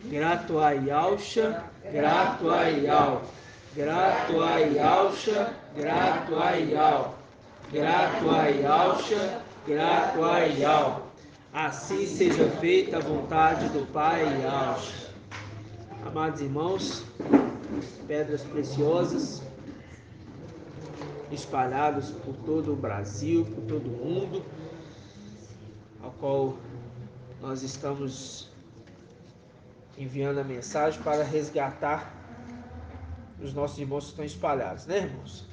grato a Yalcha, grato a Yal, grato a Yalcha, grato a Yal, grato a Yalcha, grato a Yal. Assim seja feita a vontade do Pai Yalcha. Amados irmãos, pedras preciosas espalhadas por todo o Brasil, por todo o mundo, ao qual nós estamos enviando a mensagem para resgatar os nossos irmãos que estão espalhados, né, irmãos?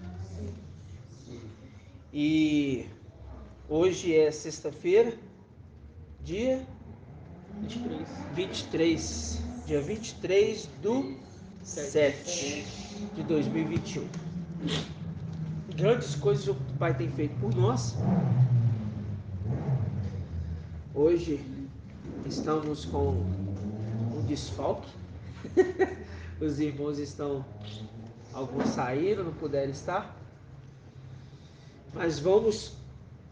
E hoje é sexta-feira, dia 23, dia 23 do 7 de 2021. Grandes coisas o Pai tem feito por nós. Hoje estamos com um desfalque. Os irmãos estão, alguns saíram, não puderam estar. Mas vamos,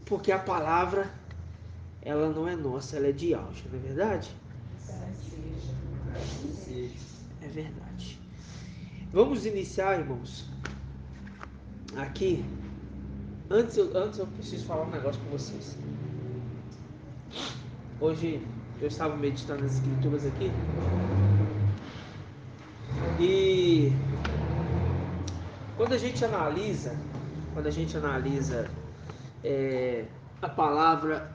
porque a palavra, ela não é nossa, ela é de Yalcha, não é verdade? É verdade. Vamos iniciar, irmãos. Aqui, antes eu preciso falar um negócio com vocês. Hoje eu estava meditando nas escrituras aqui. E quando a gente analisa a palavra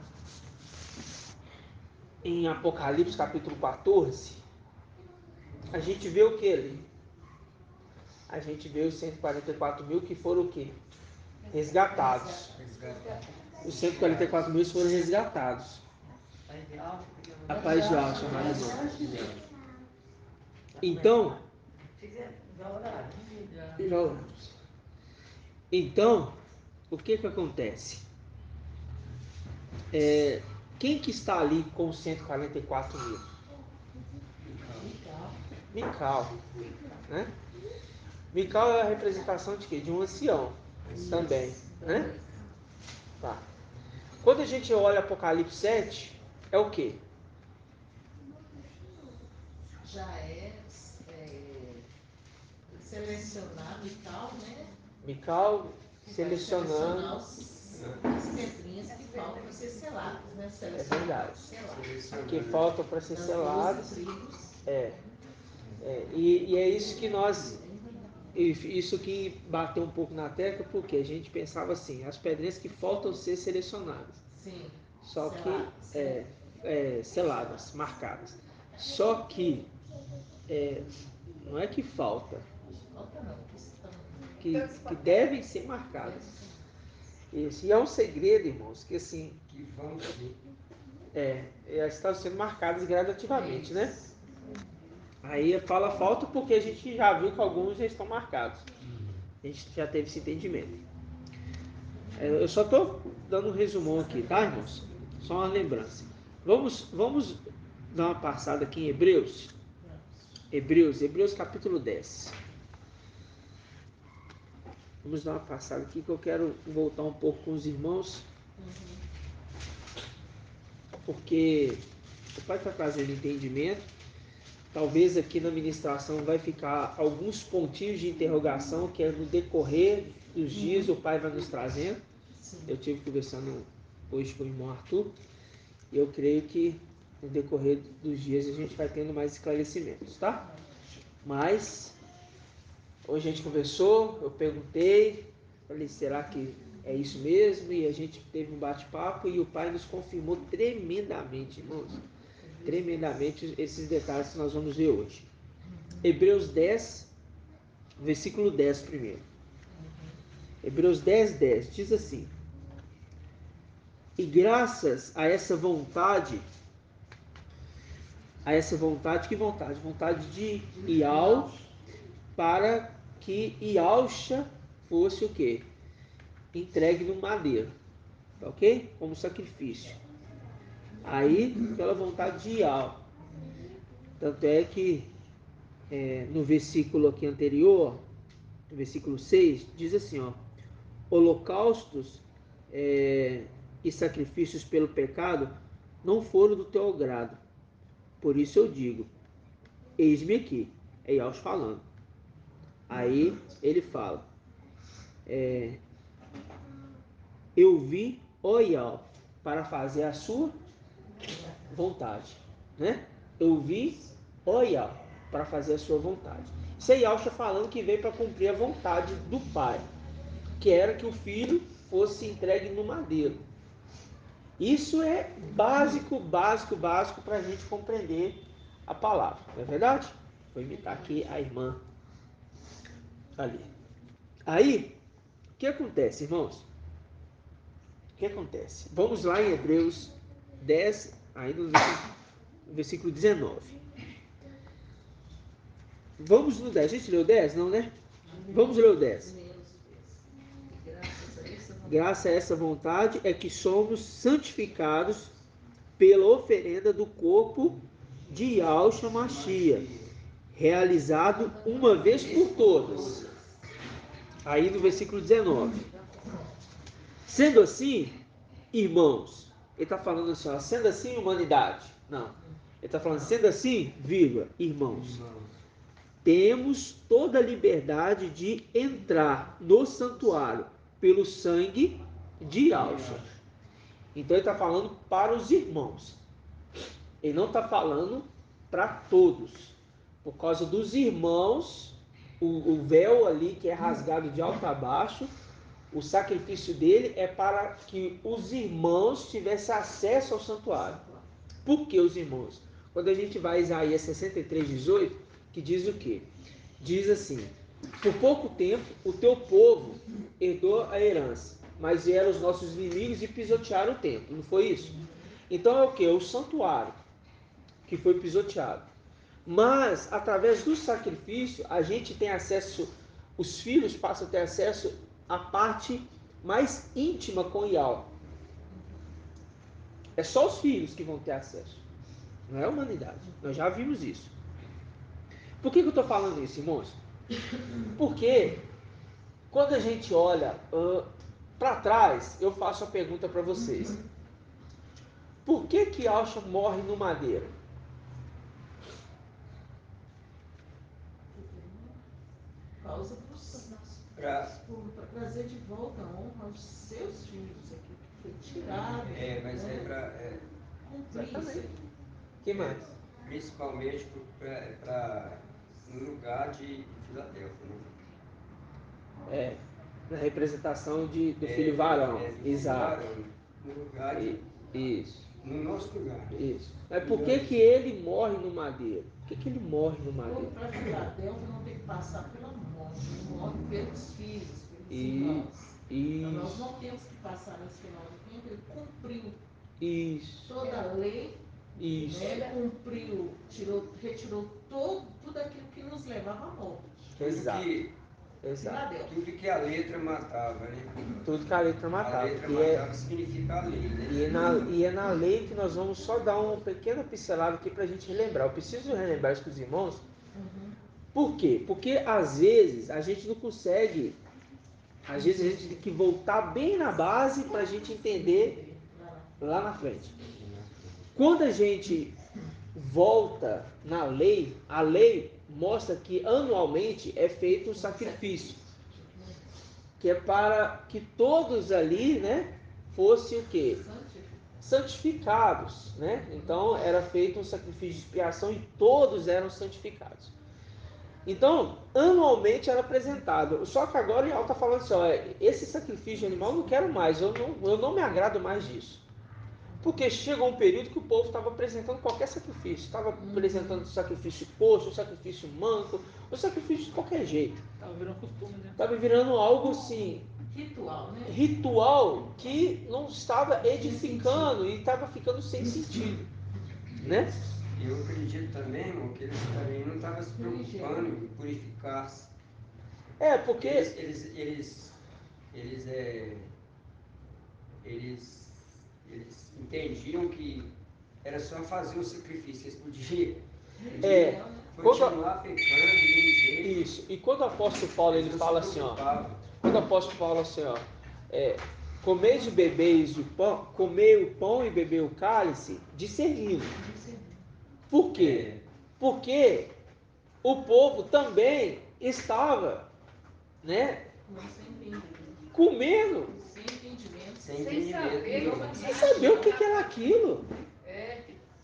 em Apocalipse capítulo 14, a gente vê o que ali? A gente vê os 144 mil que foram o quê? Resgatados. Os 144 mil foram resgatados. A paz de Yalcha, amado irmão. Então, o que acontece? Quem que está ali com os 144 mil? Mical, né? Mical é a representação de quê? De um ancião também, né? Tá. Quando a gente olha Apocalipse 7, é o quê? Já selecionar Mical, né? Mical selecionando as pedrinhas que faltam para ser seladas, né? É verdade. Que faltam para ser seladas. E é isso que nós. Isso que bateu um pouco na tecla, porque a gente pensava assim, as pedrinhas que faltam ser selecionadas. Sim. Só que seladas, marcadas. Só que não é que falta. Falta não, Que devem ser marcadas. Isso. E é um segredo, irmãos, que assim. Que vão sim. Estão sendo marcadas gradativamente, né? Aí fala falta porque a gente já viu que alguns já estão marcados. A gente já teve esse entendimento. Eu só estou dando um resumão aqui, tá, irmãos? Só uma lembrança. Vamos dar uma passada aqui em Hebreus. Hebreus capítulo 10. Vamos dar uma passada aqui que eu quero voltar um pouco com os irmãos. Porque o Pai está trazendo entendimento. Talvez aqui na ministração vai ficar alguns pontinhos de interrogação que é no decorrer dos dias o Pai vai nos trazendo. Sim. Eu estive conversando hoje com o irmão Arthur e eu creio que no decorrer dos dias a gente vai tendo mais esclarecimentos, tá? Mas hoje a gente conversou, eu perguntei, falei, será que é isso mesmo? E a gente teve um bate-papo e o Pai nos confirmou tremendamente, irmãos. Tremendamente esses detalhes que nós vamos ver hoje. Hebreus 10, versículo 10 primeiro. Hebreus 10, 10 diz assim: e graças a essa vontade, que vontade? Vontade de Ial, para que Ialcha fosse o quê? Entregue no madeiro, tá ok? Como sacrifício. Aí, pela vontade de Ial. Tanto é que no versículo aqui anterior, no versículo 6, diz assim, ó: holocaustos e sacrifícios pelo pecado não foram do teu agrado. Por isso eu digo, eis-me aqui. É Yahweh falando. Aí ele fala, eu vim, ó Yahweh, para fazer a sua vontade, né? Eu vim, ó Yahweh, para fazer a sua vontade. Isso é Yahweh falando que veio para cumprir a vontade do Pai, que era que o filho fosse entregue no madeiro. Isso é básico para a gente compreender a palavra, não é verdade? Vou imitar aqui a irmã ali. Aí, o que acontece, irmãos? O que acontece? Vamos lá em Hebreus 10, ainda no versículo 19. Vamos no 10. A gente leu 10, não, né? Vamos ler o 10. Graças a essa vontade é que somos santificados pela oferenda do corpo de Yahshua Mashiach, realizado uma vez por todas. Aí no versículo 19. Sendo assim, irmãos, ele está falando assim, ó, sendo assim, humanidade. Não. Ele está falando, sendo assim, vírgula, irmãos, temos toda a liberdade de entrar no santuário pelo sangue de Yahshua. Então ele está falando para os irmãos. Ele não está falando para todos. Por causa dos irmãos, o véu ali que é rasgado de alto a baixo, o sacrifício dele é para que os irmãos tivessem acesso ao santuário. Por que os irmãos? Quando a gente vai a Isaías 63:18, que diz o quê? Diz assim, por pouco tempo o teu povo herdou a herança, mas vieram os nossos inimigos e pisotearam o templo, não foi isso? Então é o que? O santuário que foi pisoteado. Mas, através do sacrifício, a gente tem acesso, os filhos passam a ter acesso à parte mais íntima com Yahweh. É só os filhos que vão ter acesso, não é a humanidade. Nós já vimos isso. Por que eu estou falando isso, irmãos? Porque quando a gente olha para trás, eu faço a pergunta para vocês. Por que Yahshua morre no madeiro? Causa para trazer de volta a honra aos seus filhos aqui, que foi tirado. Mas é para. Cumprir isso aí. Que mais? Principalmente no lugar de Filadélfia, né? Na representação do filho varão. Do Exato. filho varão, no lugar de. Isso. No nosso lugar. Isso. Mas por que ele morre no madeiro? Por que ele morre no madeiro? Para Filadélfia não tem que passar pela morte, ele morre pelos filhos, pelos irmãos. Então nós não temos que passar nesse final do tempo, ele cumpriu toda a lei, né? Cumpriu, retirou tudo aquilo que nos levava à morte. Exato. Tudo que a letra matava, né? Tudo que a letra matava. A letra matava significa a lei, né? E é na lei que nós vamos só dar uma pequena pincelada aqui para a gente relembrar. Eu preciso relembrar isso com os irmãos. Por quê? Porque às vezes a gente não consegue. Às vezes a gente tem que voltar bem na base para a gente entender lá na frente. Quando a gente volta na lei, a lei mostra que anualmente é feito um sacrifício, que é para que todos ali, né, fossem o quê? Santificados, né? Então era feito um sacrifício de expiação e todos eram santificados. Então, anualmente era apresentado. Só que agora o Yahweh está falando assim, ó, esse sacrifício de animal eu não quero mais, eu não me agrado mais disso. Porque chegou um período que o povo estava apresentando qualquer sacrifício. Estava apresentando sacrifício coxo, sacrifício manco, o sacrifício de qualquer jeito. Estava virando costume, né? Estava virando algo assim... Ritual, né? Ritual que não estava edificando e estava ficando sem sentido. Né? Eu acredito também, irmão, que eles também não estavam se preocupando em purificar-se. Porque... Eles entendiam que era só fazer o sacrifício, eles podiam continuar pecando de jeito. Isso. E quando o apóstolo Paulo ele fala assim, ó, quando o apóstolo fala assim, ó, comeis e bebeis o pão, comei o pão e bebei o cálice, discernindo. Por quê? Porque o povo também estava, né, comendo, sem saber o que era aquilo,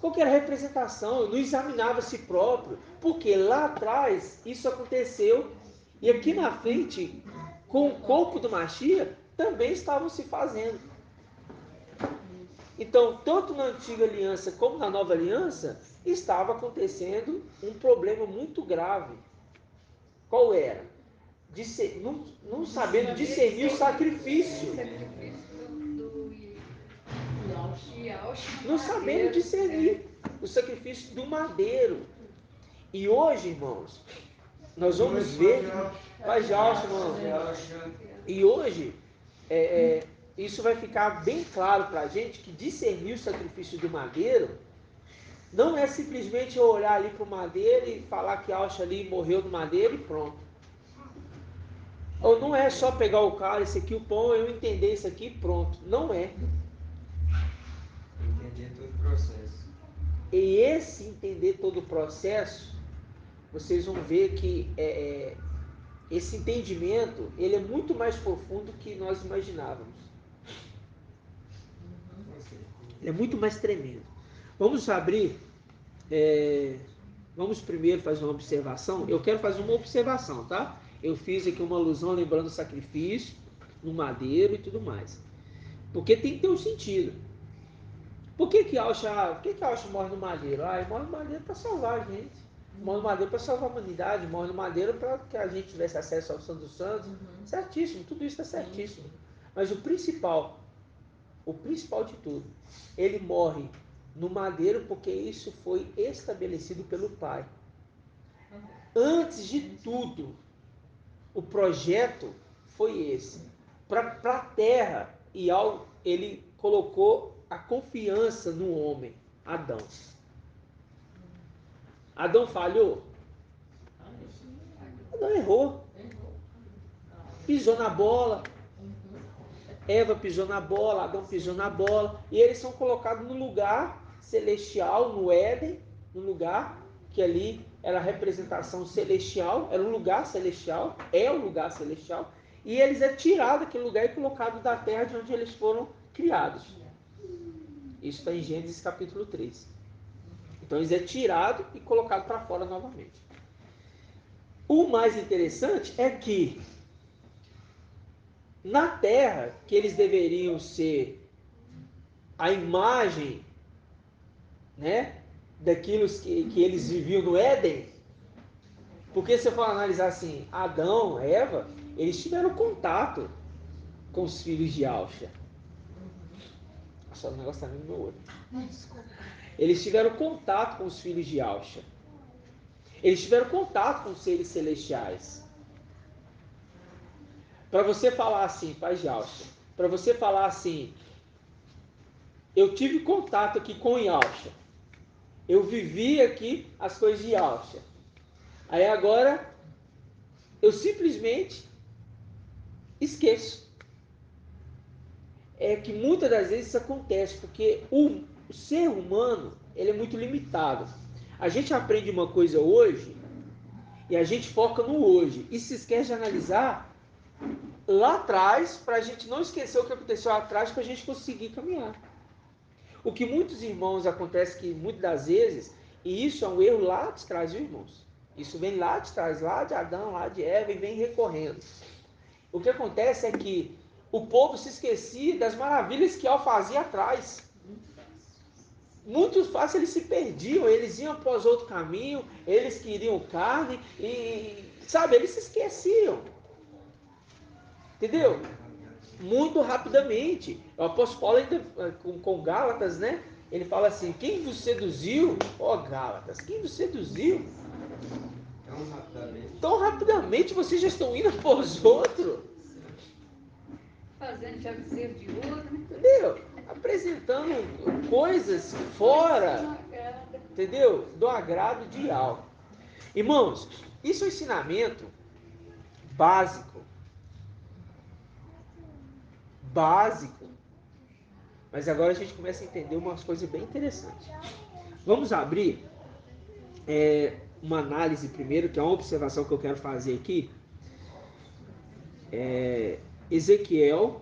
qual que era a representação, não examinava a si próprio, porque lá atrás isso aconteceu, e aqui na frente, com o corpo do Mashiach, também estavam se fazendo. Então, tanto na antiga aliança como na nova aliança, estava acontecendo um problema muito grave. Qual era? Não sabendo discernir o sacrifício. Não sabendo discernir o sacrifício do madeiro. E hoje, irmãos, nós vamos ver. Vai já, irmão. E hoje, isso vai ficar bem claro para a gente que discernir o sacrifício do madeiro não é simplesmente eu olhar ali para o madeiro e falar que Auxa ali morreu do madeiro e pronto. Ou não é só pegar o cara, esse aqui o pão, eu entender isso aqui e pronto. Não é. Entender todo o processo. E esse entender todo o processo, vocês vão ver que esse entendimento, ele é muito mais profundo do que nós imaginávamos. Ele é muito mais tremendo. Vamos abrir, vamos primeiro fazer uma observação. Eu quero fazer uma observação, tá? Eu fiz aqui uma alusão lembrando o sacrifício no madeiro e tudo mais. Porque tem que ter um sentido. Por que Auxa morre no madeiro? Ele morre no madeiro para salvar a gente. Morre no madeiro para salvar a humanidade. Morre no madeiro para que a gente tivesse acesso ao Santo dos Santos. Certíssimo, tudo isso é certíssimo. Mas o principal de tudo, ele morre no madeiro porque isso foi estabelecido pelo Pai. Antes de tudo, o projeto foi esse. Para a terra, e ele colocou a confiança no homem, Adão. Adão falhou? Adão errou. Pisou na bola. Eva pisou na bola, Adão pisou na bola. E eles são colocados no lugar celestial, no Éden, no lugar que ali era a representação celestial, era um lugar celestial, é um lugar celestial. E eles é tirado daquele lugar e colocado da terra de onde eles foram criados. Isso está em Gênesis capítulo 3. Então eles é tirado e colocado para fora novamente. O mais interessante é que na terra, que eles deveriam ser a imagem, né, daquilo que eles viviam no Éden, porque se eu for analisar assim, Adão, Eva, eles tiveram contato com os filhos de Auxa. Nossa, o negócio está no meu olho. Eles tiveram contato com os filhos de Auxa. Eles tiveram contato com os seres celestiais. Para você falar assim, Pai de Auxa, para você falar assim, eu tive contato aqui com Auxa, eu vivi aqui as coisas de Auxa. Aí agora, eu simplesmente esqueço. É que muitas das vezes isso acontece, porque o ser humano, ele é muito limitado. A gente aprende uma coisa hoje, e a gente foca no hoje, e se esquece de analisar lá atrás, para a gente não esquecer o que aconteceu lá atrás, para a gente conseguir caminhar. O que muitos irmãos acontece que muitas das vezes, e isso é um erro lá de trás, viu, irmãos? Isso vem lá de trás, lá de Adão, lá de Eva, e vem recorrendo. O que acontece é que o povo se esquecia das maravilhas que Al fazia atrás. Muito fácil eles se perdiam, eles iam após outro caminho, eles queriam carne, sabe, eles se esqueciam. Entendeu? Muito rapidamente. O apóstolo Paulo ainda, com Gálatas, né? Ele fala assim, quem vos seduziu, ó Gálatas, quem vos seduziu? Tão rapidamente vocês já estão indo após outro. Fazendo chavezeiro de ouro, né? Entendeu? Apresentando coisas fora, entendeu? Do agrado de algo. Irmãos, isso é um ensinamento básico. Mas agora a gente começa a entender umas coisas bem interessantes. Vamos abrir uma análise primeiro, que é uma observação que eu quero fazer aqui. Ezequiel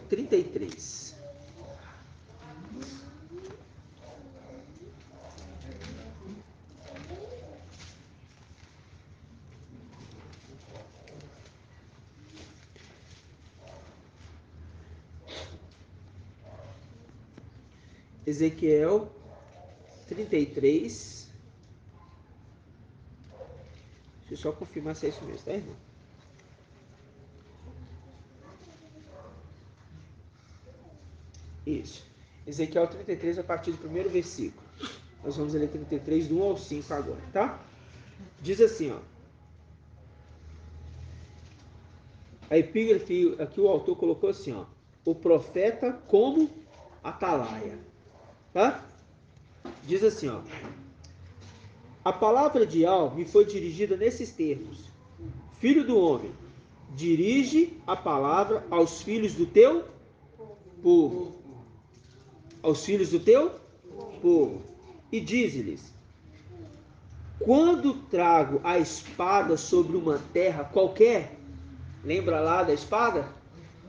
33. Ezequiel 33. Deixa eu só confirmar se é isso mesmo, tá, irmão? Isso. Ezequiel 33, a partir do primeiro versículo. Nós vamos ler 33, do 1 ao 5 agora, tá? Diz assim, ó. A epígrafe, aqui o autor colocou assim, ó. O profeta como atalaia. Tá? Diz assim, ó. A palavra de Yahweh me foi dirigida nesses termos. Filho do homem, dirige a palavra aos filhos do teu povo. Aos filhos do teu povo. E diz-lhes: quando trago a espada sobre uma terra qualquer, lembra lá da espada?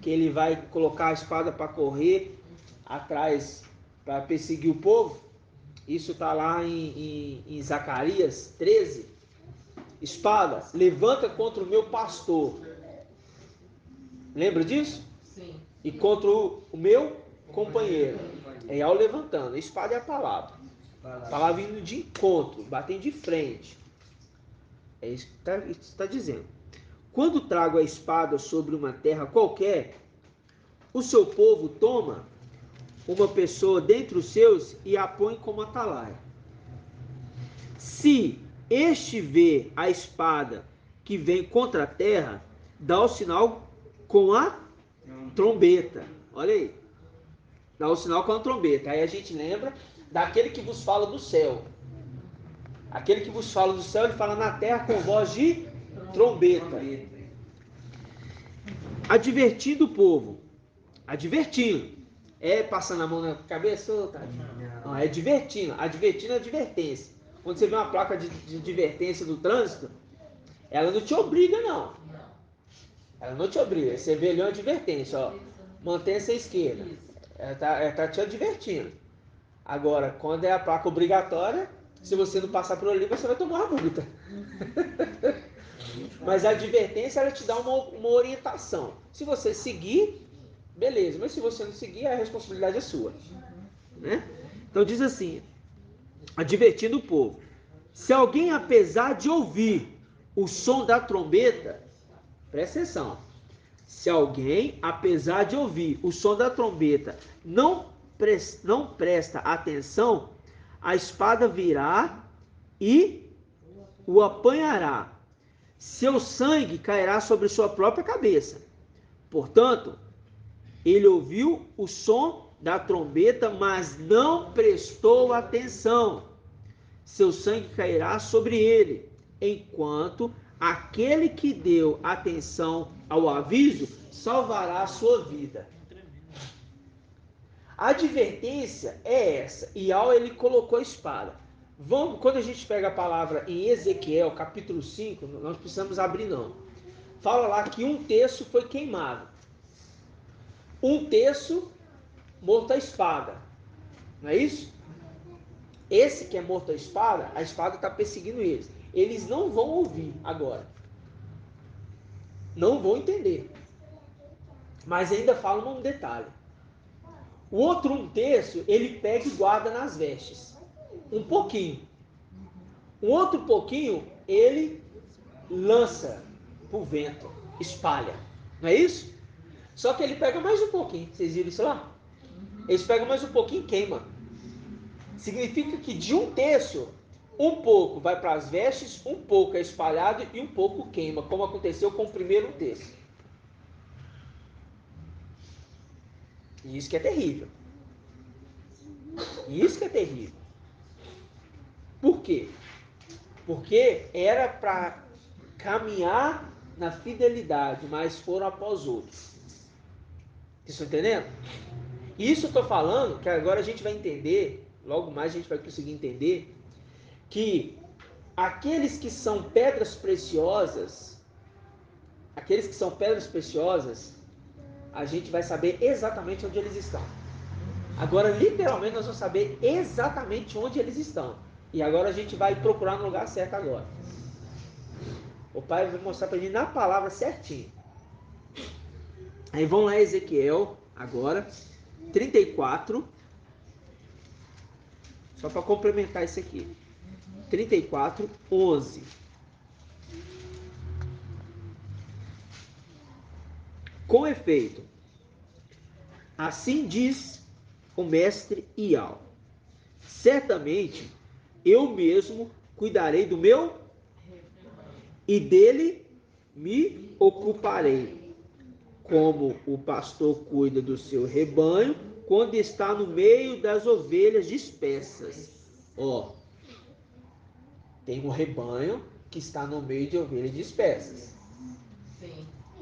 Que ele vai colocar a espada para correr atrás, para perseguir o povo. Isso está lá em Zacarias 13. Espada, levanta contra o meu pastor. Lembra disso? Sim. E contra o meu companheiro. É ao levantando. A espada é a palavra. A palavra vindo de encontro, batendo de frente. É isso que está dizendo. Quando trago a espada sobre uma terra qualquer, o seu povo toma uma pessoa dentre os seus e a põe como atalaia. Se este vê a espada que vem contra a terra, dá o sinal com a trombeta. Olha aí. Dá o sinal com a trombeta. Aí a gente lembra daquele que vos fala do céu. Aquele que vos fala do céu, ele fala na terra com voz de trombeta. Advertindo o povo. Advertindo. É passando a mão na cabeça? Não, é divertindo. Advertindo é advertência. Quando você vê uma placa de advertência do trânsito, ela não te obriga, não. Ela não te obriga. Você vê ali uma advertência, ó. Mantenha-se à esquerda. Ela tá te advertindo. Agora, quando é a placa obrigatória, se você não passar por ali, você vai tomar uma multa. Mas a advertência, ela te dá uma orientação. Se você seguir, beleza. Mas se você não seguir, a responsabilidade é sua. Né? Então diz assim, advertindo o povo. Se alguém, apesar de ouvir o som da trombeta, presta atenção. Se alguém, apesar de ouvir o som da trombeta, não presta atenção, a espada virá e o apanhará. Seu sangue cairá sobre sua própria cabeça. Portanto, ele ouviu o som da trombeta, mas não prestou atenção. Seu sangue cairá sobre ele, enquanto aquele que deu atenção ao aviso salvará a sua vida. A advertência é essa, e ele colocou a espada. Quando a gente pega a palavra em Ezequiel, capítulo 5, nós precisamos abrir não. Fala lá que um terço foi queimado. Um terço morto à espada. Não é isso? Esse que é morto à espada está perseguindo eles. Eles não vão ouvir agora. Não vão entender. Mas ainda fala um detalhe. O outro um terço, ele pega e guarda nas vestes. Um pouquinho. Um outro pouquinho, ele lança pro vento, espalha. Não é isso? Só que ele pega mais um pouquinho. Vocês viram isso lá? Eles pegam mais um pouquinho e queima. Significa que de um terço, um pouco vai para as vestes, um pouco é espalhado e um pouco queima, como aconteceu com o primeiro terço. E isso que é terrível. Isso que é terrível. Por quê? Porque era para caminhar na fidelidade, mas foram após outros. Vocês estão entendendo? Isso eu estou falando, que agora a gente vai entender logo mais a gente vai conseguir entender que aqueles que são pedras preciosas, a gente vai saber exatamente onde eles estão. Agora, literalmente, nós vamos saber exatamente onde eles estão. E agora a gente vai procurar no lugar certo agora. O pai vai mostrar para a gente na palavra certinho. Aí vamos lá, Ezequiel, agora, 34. Só para complementar isso aqui. 34, 11. Com efeito, assim diz o mestre Ial: certamente eu mesmo cuidarei do meu e dele me ocuparei, como o pastor cuida do seu rebanho quando está no meio das ovelhas dispersas. Ó, tem um rebanho que está no meio de ovelhas dispersas.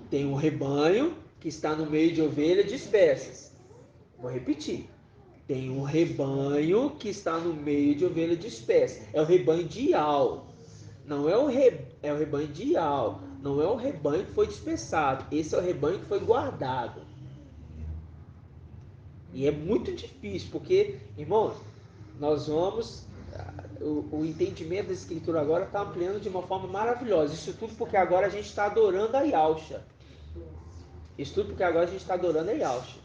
Tem um rebanho que está no meio de ovelhas dispersas. Vou repetir. Tem um rebanho que está no meio de ovelhas dispersas. É o rebanho de Ial. Não é o rebanho de Ial. Não é o rebanho que foi dispersado. Esse é o rebanho que foi guardado. E é muito difícil, porque, irmãos, nós vamos... O entendimento da escritura agora está ampliando de uma forma maravilhosa. Isso tudo porque agora a gente está adorando a Yahusha. Isso tudo porque agora a gente está adorando a Yahusha.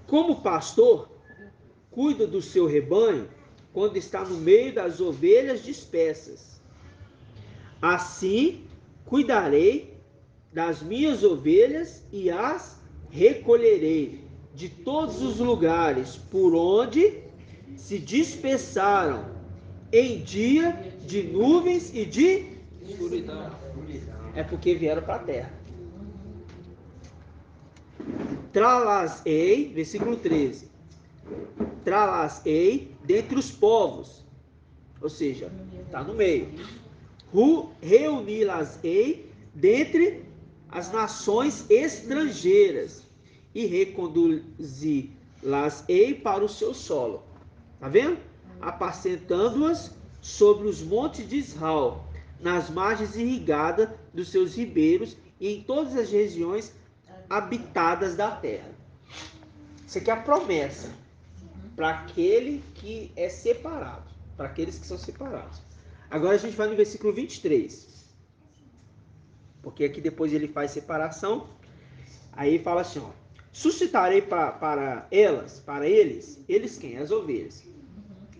Como pastor, cuida do seu rebanho quando está no meio das ovelhas dispersas. Assim, cuidarei das minhas ovelhas e as recolherei de todos os lugares por onde se dispersaram em dia de nuvens e de escuridão. É porque vieram para a terra. Tralás-ei, versículo 13. Tralás-ei dentre os povos. Ou seja, está no meio. Reuni-las-ei dentre as nações estrangeiras e reconduzi-las-ei para o seu solo. Tá vendo? Apacentando-as sobre os montes de Israel, nas margens irrigadas dos seus ribeiros e em todas as regiões habitadas da terra. Isso aqui é a promessa para aquele que é separado, para aqueles que são separados. Agora a gente vai no versículo 23. Porque aqui depois ele faz separação. Aí ele fala assim, ó: suscitarei para eles quem? As ovelhas.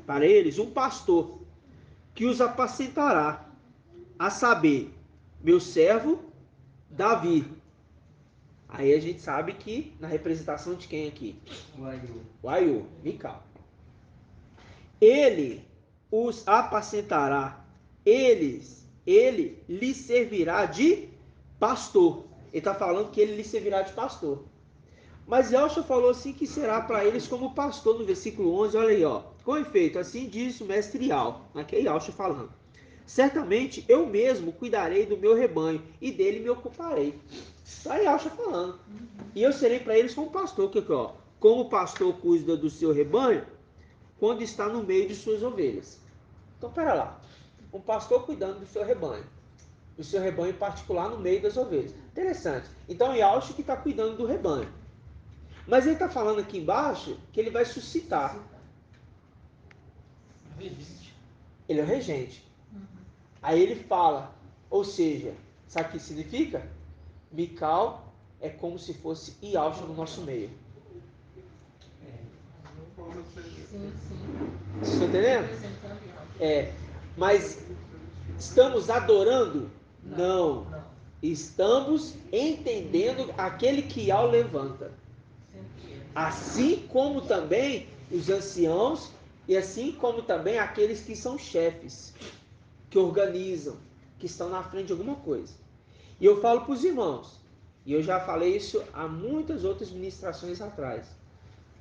Para eles um pastor que os apacentará, a saber, meu servo Davi. Aí a gente sabe que na representação de quem aqui? O Aiú, Mical. Ele os apacentará, ele lhe servirá de pastor. Ele está falando que ele lhe servirá de pastor. Mas Yahshua falou assim que será para eles como pastor no versículo 11, olha aí, ó. Com efeito, assim diz o mestre Ial, aqui é Yahshua falando. Certamente eu mesmo cuidarei do meu rebanho e dele me ocuparei. Está Yahshua falando. E eu serei para eles como pastor, que ó, como o pastor cuida do seu rebanho quando está no meio de suas ovelhas. Então, pera lá. Um pastor cuidando do seu rebanho em particular no meio das ovelhas. Interessante. Então, é Yahshua que está cuidando do rebanho. Mas ele está falando aqui embaixo que ele vai suscitar. Ele é o regente. Aí ele fala, ou seja, sabe o que significa? Mical é como se fosse Yahshua no nosso meio. Vocês estão entendendo? Mas estamos adorando? Não. Estamos entendendo aquele que Yahweh levanta. Assim como também os anciãos e assim como também aqueles que são chefes, que organizam, que estão na frente de alguma coisa. E eu falo para os irmãos, e eu já falei isso há muitas outras ministrações atrás,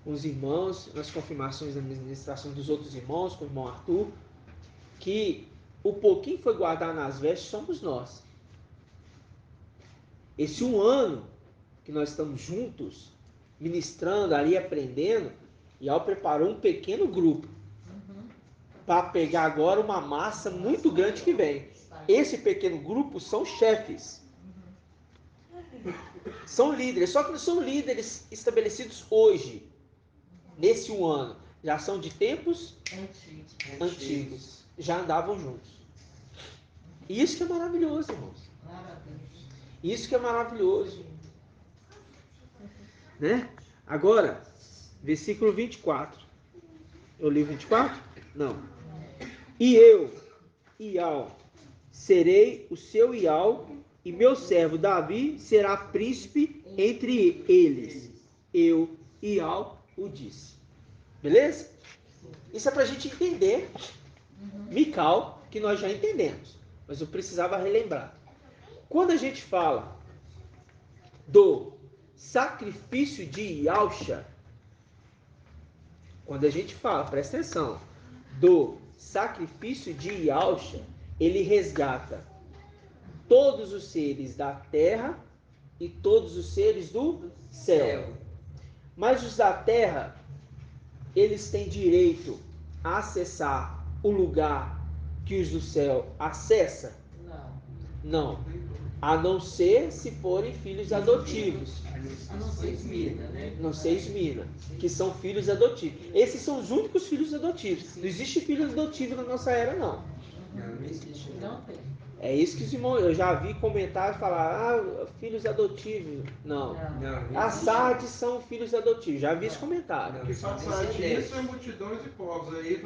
os irmãos, nas confirmações da ministração dos outros irmãos, com o irmão Arthur, que o pouquinho que foi guardado nas vestes somos nós. Esse um ano que nós estamos juntos, ministrando ali, aprendendo, Yahweh preparou um pequeno grupo para pegar agora uma massa muito grande que vem. Esse pequeno grupo são chefes. São líderes, só que não são líderes estabelecidos hoje, nesse um ano. Já são de tempos antigos. Já andavam juntos. E isso que é maravilhoso, irmãos. Isso que é maravilhoso. Né? Agora, versículo 24. Eu li 24? Não. E eu, Ial, serei o seu Ial, e meu servo Davi será príncipe entre eles. Eu, Ial, o disse. Beleza? Isso é para a gente entender Mical, que nós já entendemos. Mas eu precisava relembrar. Quando a gente fala do sacrifício de Yahusha, quando a gente fala, presta atenção, do sacrifício de Yahusha, ele resgata todos os seres da terra e todos os seres do céu. Mas os da terra, eles têm direito a acessar o lugar que os do céu acessam? Não. A não ser se forem filhos adotivos. A não ser Esmina, né? Não ser Esmina, que são filhos adotivos. Esses são os únicos filhos adotivos. Não existe filho adotivo na nossa era, não. Não existe. Não tem. É isso que os irmãos, eu já vi comentários falar, filhos adotivos. Não. As Sardes são filhos adotivos. Já vi esse comentário. Que são sardinhas e multidões de povos. Aí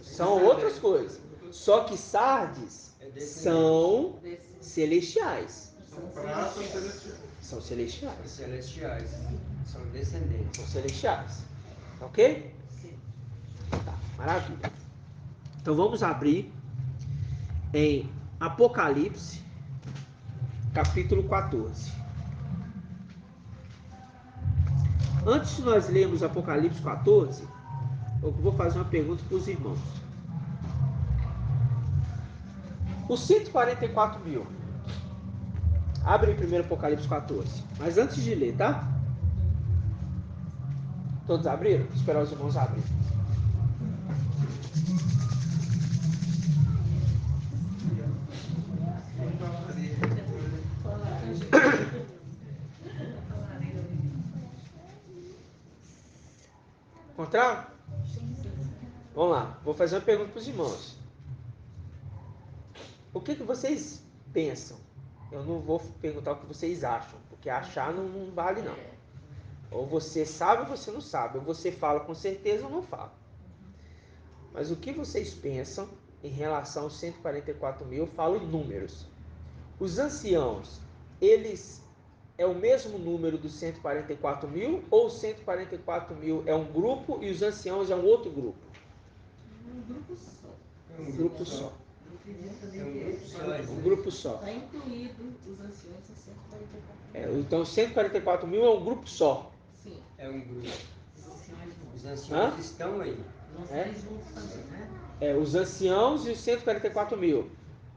são outras coisas. Só que Sardes são celestiais. São celestiais. São descendentes. São celestiais. Ok? Sim. Tá, maravilha. Então vamos abrir em Apocalipse, capítulo 14. Antes de nós lermos Apocalipse 14, eu vou fazer uma pergunta para os irmãos. Os 144 mil. Abre em primeiro Apocalipse 14. Mas antes de ler, tá? Todos abriram? Vou esperar os irmãos abrirem. Encontraram? Vamos lá. Vou fazer uma pergunta para os irmãos. O que vocês pensam? Eu não vou perguntar o que vocês acham, porque achar não vale não. Ou você sabe ou você não sabe. Ou você fala com certeza ou não fala. Mas o que vocês pensam em relação aos 144 mil? Eu falo números. Os anciãos, eles é o mesmo número dos 144 mil? Ou os 144 mil é um grupo e os anciãos é um outro grupo? Um grupo só. Um grupo só. Um grupo só. Está incluído os anciões em 144 mil. Então 144 mil é um grupo só. Sim. É um grupo. Os anciãos estão aí. Os anciãos e os 144 mil.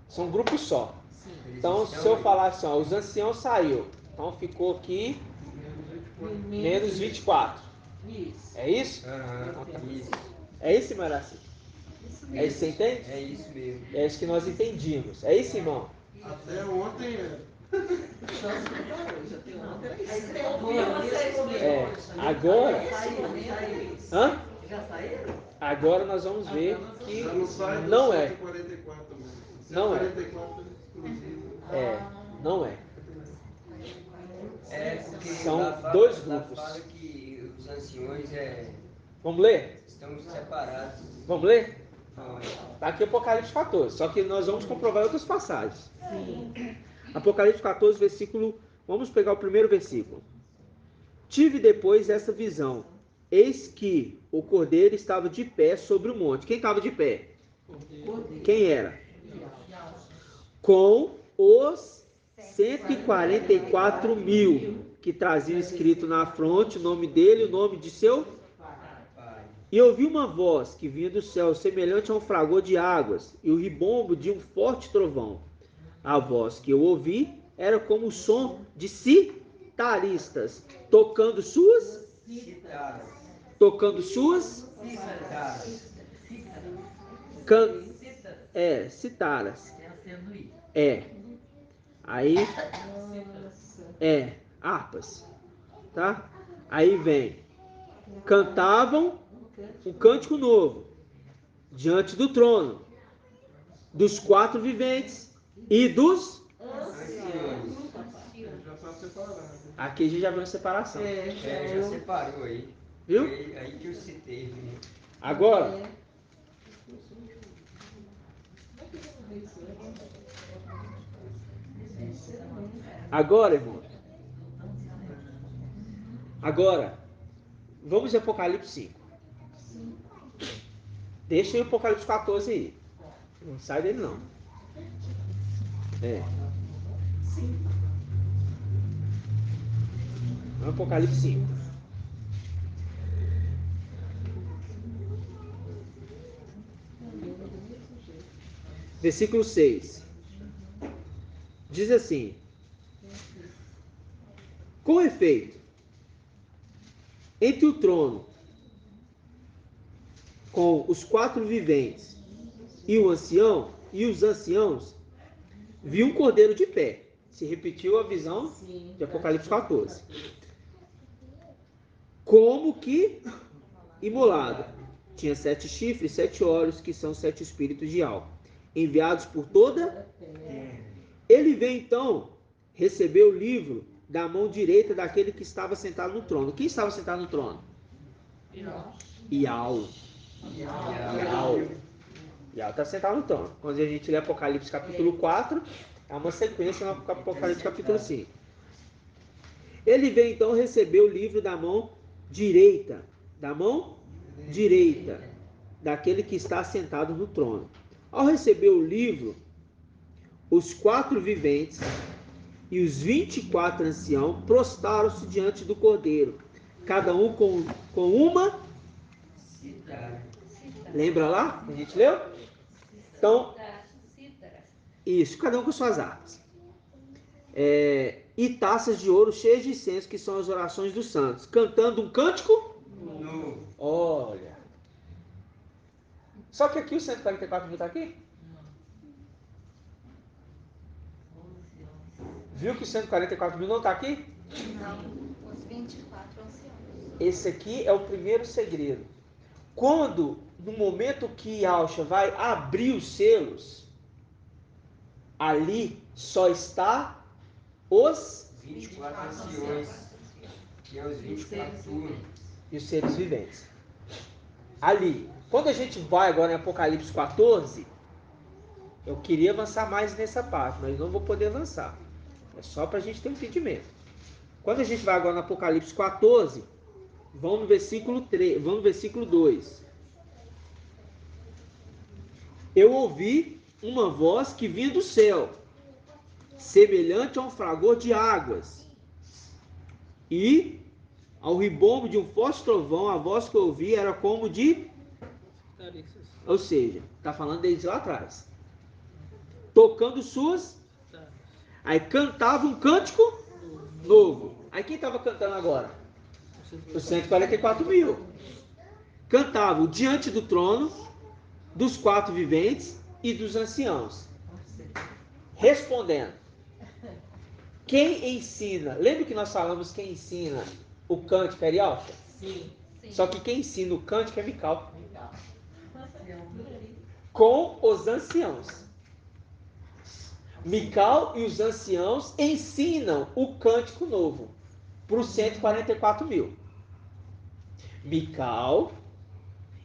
São um grupo só. Sim. Então se eu falar assim, os anciãos saiu. Então ficou aqui menos 24. Isso. É isso? Isso. É isso, Maraci? É isso que você entende? É isso mesmo. É isso que nós entendimos. É isso, irmão? Até ontem Agora. Hã? Já saíram? Agora nós vamos ver que não é. 144 mesmo. Não é. 144 exclusivo. Não é. Porque São dois grupos. Fala que os anciões Vamos ler? estão separados. Vamos ler? Não, Está aqui Apocalipse 14. Só que nós vamos comprovar outras passagens. Sim. Apocalipse 14, versículo. Vamos pegar o primeiro versículo. Tive depois essa visão. Eis que o cordeiro estava de pé sobre o monte. Quem estava de pé? Quem era? Com os 144 mil que traziam escrito na fronte o nome dele e o nome de seu pai. E ouvi uma voz que vinha do céu, semelhante a um fragor de águas, e o ribombo de um forte trovão. A voz que eu ouvi era como o som de citaristas, tocando suas tocando suas citaras. Aí harpas, tá? Aí vem, cantavam um cântico novo diante do trono, dos 4 viventes e dos anciões. Aqui a gente já viu a separação. Já separou aí. Viu? Aí que eu citei. Agora, irmão. Agora, vamos em Apocalipse 5. Deixa o Apocalipse 14 aí. Não sai dele, não. Apocalipse 5. Versículo 6. Diz assim: com efeito, entre o trono, com os 4 viventes e o ancião e os anciãos, vi um cordeiro de pé. Se repetiu a visão de Apocalipse 14. Como que imolado. Tinha 7 chifres, 7 olhos, que são 7 espíritos de álcool, enviados por toda. Ele veio então receber o livro da mão direita daquele que estava sentado no trono. Quem estava sentado no trono? Iau está sentado no trono. Quando a gente lê Apocalipse capítulo 4, é uma sequência no Apocalipse capítulo 5. Ele veio então receber o livro da mão direita. Da mão direita daquele que está sentado no trono. Ao receber o livro, os 4 viventes e os 24 anciãos prostraram-se diante do cordeiro, cada um com uma. Lembra lá? A gente leu? Então, isso, cada um com suas harpas. E taças de ouro cheias de incenso, que são as orações dos santos, cantando um cântico. Olha. Só que aqui os 144 mil está aqui? Viu que os 144 mil não está aqui? Não, os 24 anciãos. Esse aqui é o primeiro segredo. Quando, no momento que Yahshua vai abrir os selos, ali só está os 24 anciões, que é os 24 turnos. E os seres viventes. Ali. Quando a gente vai agora em Apocalipse 14, eu queria avançar mais nessa parte, mas não vou poder avançar. É só para a gente ter um entendimento. Quando a gente vai agora no Apocalipse 14, vamos no versículo 3, vamos no versículo 2. Eu ouvi uma voz que vinha do céu, semelhante a um fragor de águas, e ao ribombo de um forte trovão. A voz que eu ouvi era como de... Ou seja, está falando deles lá atrás. Tocando suas... Aí cantava um cântico novo. Aí quem estava cantando agora? Os 144 mil. Cantavam diante do trono, dos 4 viventes e dos anciãos. Respondendo. Quem ensina? Lembra que nós falamos quem ensina o cântico é Yahshua? Sim. Só que quem ensina o cântico é Mical. Com os anciãos. Mical e os anciãos ensinam o cântico novo para os 144 mil. Mical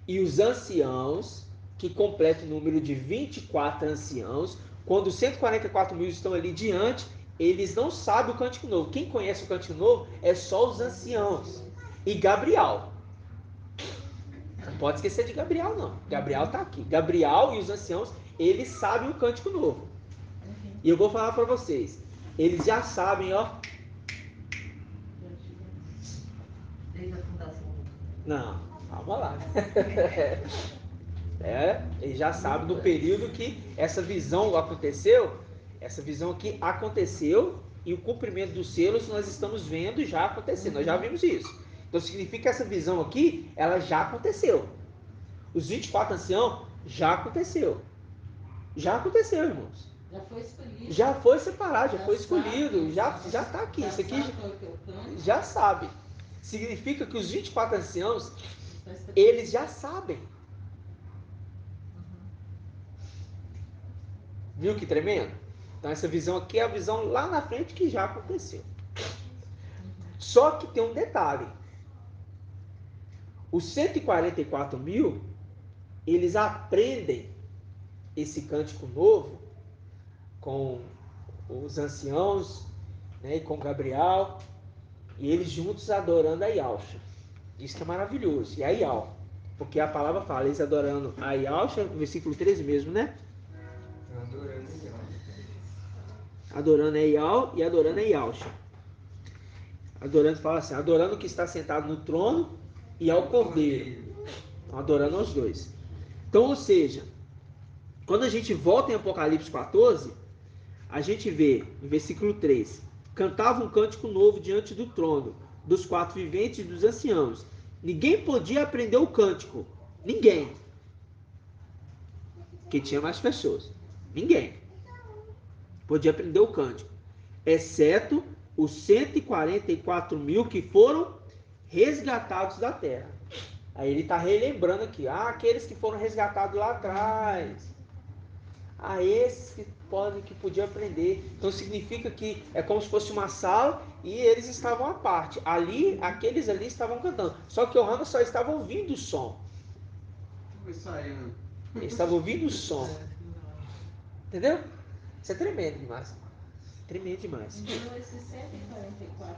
e os anciãos, que completa o número de 24 anciãos, quando os 144 mil estão ali diante, eles não sabem o cântico novo. Quem conhece o cântico novo é só os anciãos e Gabriel. Não pode esquecer de Gabriel, não. Gabriel está aqui. Gabriel e os anciãos, eles sabem o cântico novo. E eu vou falar para vocês. Eles já sabem, ó. Desde a fundação. Não, calma lá. Eles já sabem do período que essa visão aconteceu. Essa visão aqui aconteceu e o cumprimento dos selos nós estamos vendo já acontecer. Nós já vimos isso. Então significa que essa visão aqui, ela já aconteceu. Os 24 anciãos já aconteceu. Já aconteceu, irmãos. Já foi escolhido. Já foi separado, já foi escolhido, já está aqui. Isso aqui já sabe. Significa que os 24 anciãos, eles já sabem. Viu que tremendo? Então essa visão aqui é a visão lá na frente que já aconteceu. Só que tem um detalhe. Os 144 mil, eles aprendem esse cântico novo com os anciãos, né, e com Gabriel, e eles juntos adorando a Yahshua. Isso que é maravilhoso. E a Yahweh, porque a palavra fala, eles adorando a Yahshua, no versículo 13 mesmo, né? Adorando a Yahweh. Adorando a Yahweh e adorando a Yahshua. Adorando, fala assim, adorando o que está sentado no trono e ao Cordeiro. Então, adorando aos dois. Então, ou seja, quando a gente volta em Apocalipse 14, a gente vê, no versículo 3, cantava um cântico novo diante do trono, dos quatro viventes e dos anciãos. Ninguém podia aprender o cântico. Ninguém. Que tinha mais pessoas. Ninguém podia aprender o cântico. Exceto os 144 mil que foram resgatados da terra. Aí ele está relembrando aqui. Aqueles que foram resgatados lá atrás. Esses que podiam aprender. Então significa que é como se fosse uma sala e eles estavam à parte. Ali, aqueles ali estavam cantando. Só que Johanna só estava ouvindo o som. Eles estavam ouvindo o som. Entendeu? Isso é tremendo demais. Tremendo demais. Então esses 144,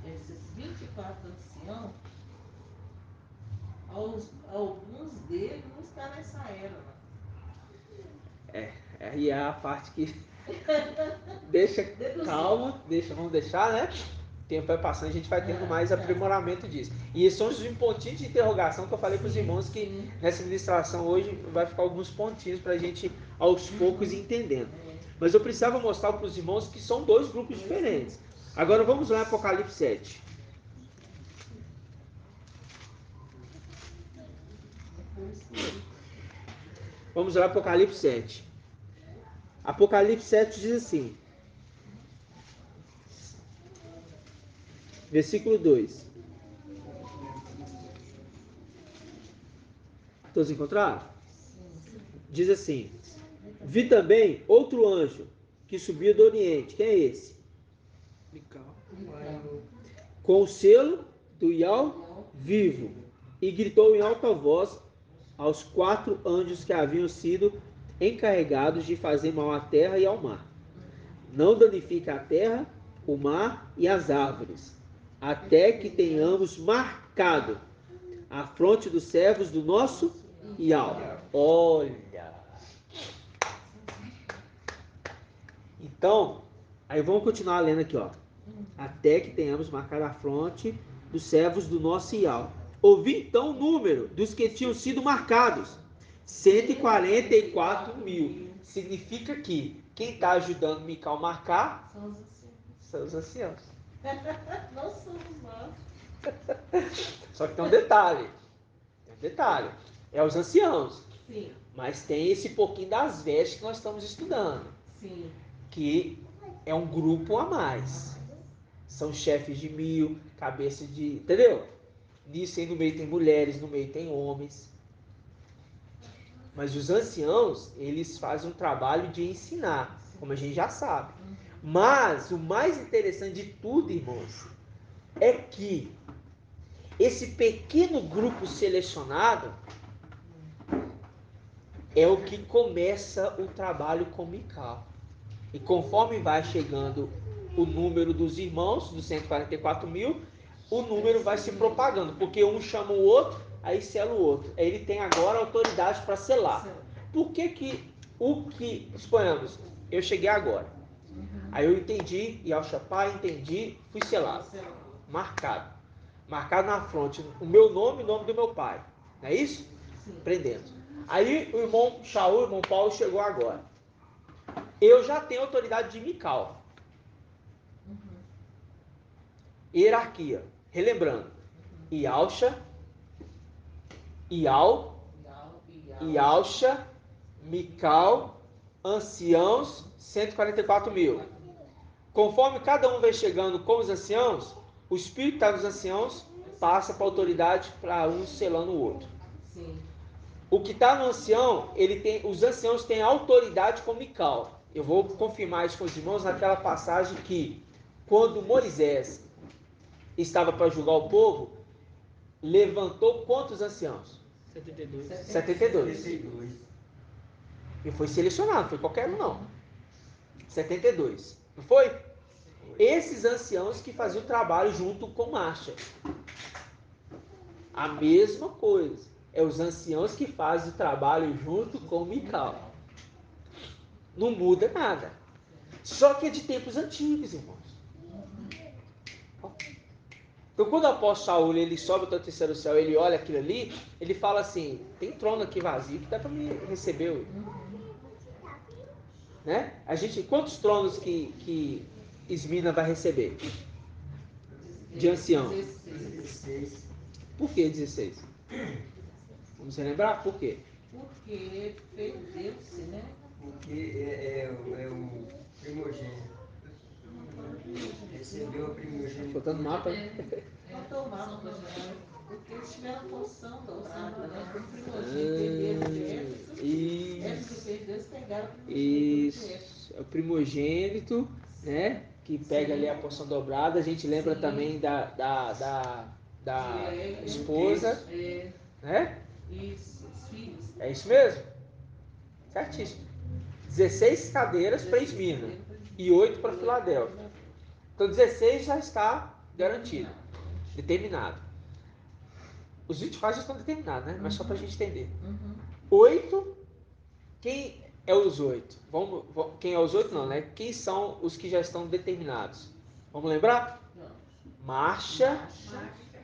esses 24 anciãos, alguns deles não estão nessa era. Aí é a parte que deixa calma, vamos deixar, né? O tempo vai passando, a gente vai tendo mais aprimoramento disso. E esses são os pontinhos de interrogação que eu falei para os irmãos que nessa ministração hoje vai ficar alguns pontinhos para a gente aos poucos ir entendendo. Mas eu precisava mostrar para os irmãos que são dois grupos diferentes. Agora vamos lá em Apocalipse 7. Vamos lá, Apocalipse 7. Apocalipse 7 diz assim, versículo 2. Todos encontraram? Diz assim, vi também outro anjo que subia do Oriente. Quem é esse? Mical. Com o selo do Yahweh vivo, e gritou em alta voz aos 4 anjos que haviam sido encarregados de fazer mal à terra e ao mar. Não danifique a terra, o mar e as árvores, até que tenhamos marcado a fronte dos servos do nosso Yahweh. Olha! Então, aí vamos continuar lendo aqui, ó. Até que tenhamos marcado a fronte dos servos do nosso Yahweh. Ouvi então o número dos que tinham sido marcados. 144 mil. Significa que quem está ajudando Mical marcar são os anciãos. Não somos nós. Só que tem um detalhe. É os anciãos. Sim. Mas tem esse pouquinho das vestes que nós estamos estudando. Sim. Que é um grupo a mais. São chefes de 1000, cabeça de... Entendeu? Nisso aí no meio tem mulheres, no meio tem homens. Mas os anciãos, eles fazem um trabalho de ensinar, como a gente já sabe. Mas o mais interessante de tudo, irmãos, é que esse pequeno grupo selecionado é o que começa o trabalho com Mical. E conforme vai chegando o número dos irmãos, dos 144 mil, o número vai se propagando, porque um chama o outro, aí sela o outro. Aí ele tem agora autoridade para selar. Por que suponhamos, eu cheguei agora, aí eu entendi, e ao chapar, entendi, fui selado, marcado na fronte, o meu nome e o nome do meu pai, não é isso? Sim. Prendendo. Aí o irmão Shaul, o irmão Paulo chegou agora. Eu já tenho autoridade de Mical. Hierarquia. Relembrando. Ialcha, Ialcha, Mical, anciãos, 144.000. Conforme cada um vai chegando com os anciãos, o espírito que está nos anciãos passa para a autoridade para um selando o outro. Sim. O que está no ancião, os anciãos têm autoridade com Mical. Eu vou confirmar isso com os irmãos naquela passagem que, quando Moisés estava para julgar o povo, levantou quantos anciãos? 72. E foi selecionado, foi qualquer um não. 72. Não foi? Esses anciãos que faziam o trabalho junto com Marcha. A mesma coisa. É os anciãos que fazem o trabalho junto com Mical. Não muda nada. Só que é de tempos antigos, irmãos. Então, quando o apóstolo Saul ele sobe para o terceiro céu, ele olha aquilo ali, ele fala assim: tem trono aqui vazio que dá para me receber. Né? Quantos tronos que Esmina vai receber? De ancião. 16. Por que 16? Vamos relembrar? Por quê? Porque perdeu-se, né? Porque é o primogênito. Recebeu o primogênito. Faltando mapa? Faltou o mapa, porque eles tiveram a porção dobrada, né? O primogênito perderam de Éfeso. Éfeso perdeu, eles pegaram o primogênito. Isso. É o primogênito, né? Que pega ali a porção dobrada. A gente lembra também da esposa, né? Isso, os filhos. É isso mesmo? Certíssimo. 16 cadeiras para Esmina e 8 para Filadélfia. Então 16 já está garantido, determinado. Os 24 já estão determinados, né? Mas só para a gente entender. 8, quem é os 8? Quem é os 8 não, né? Quem são os que já estão determinados? Vamos lembrar? Marcha,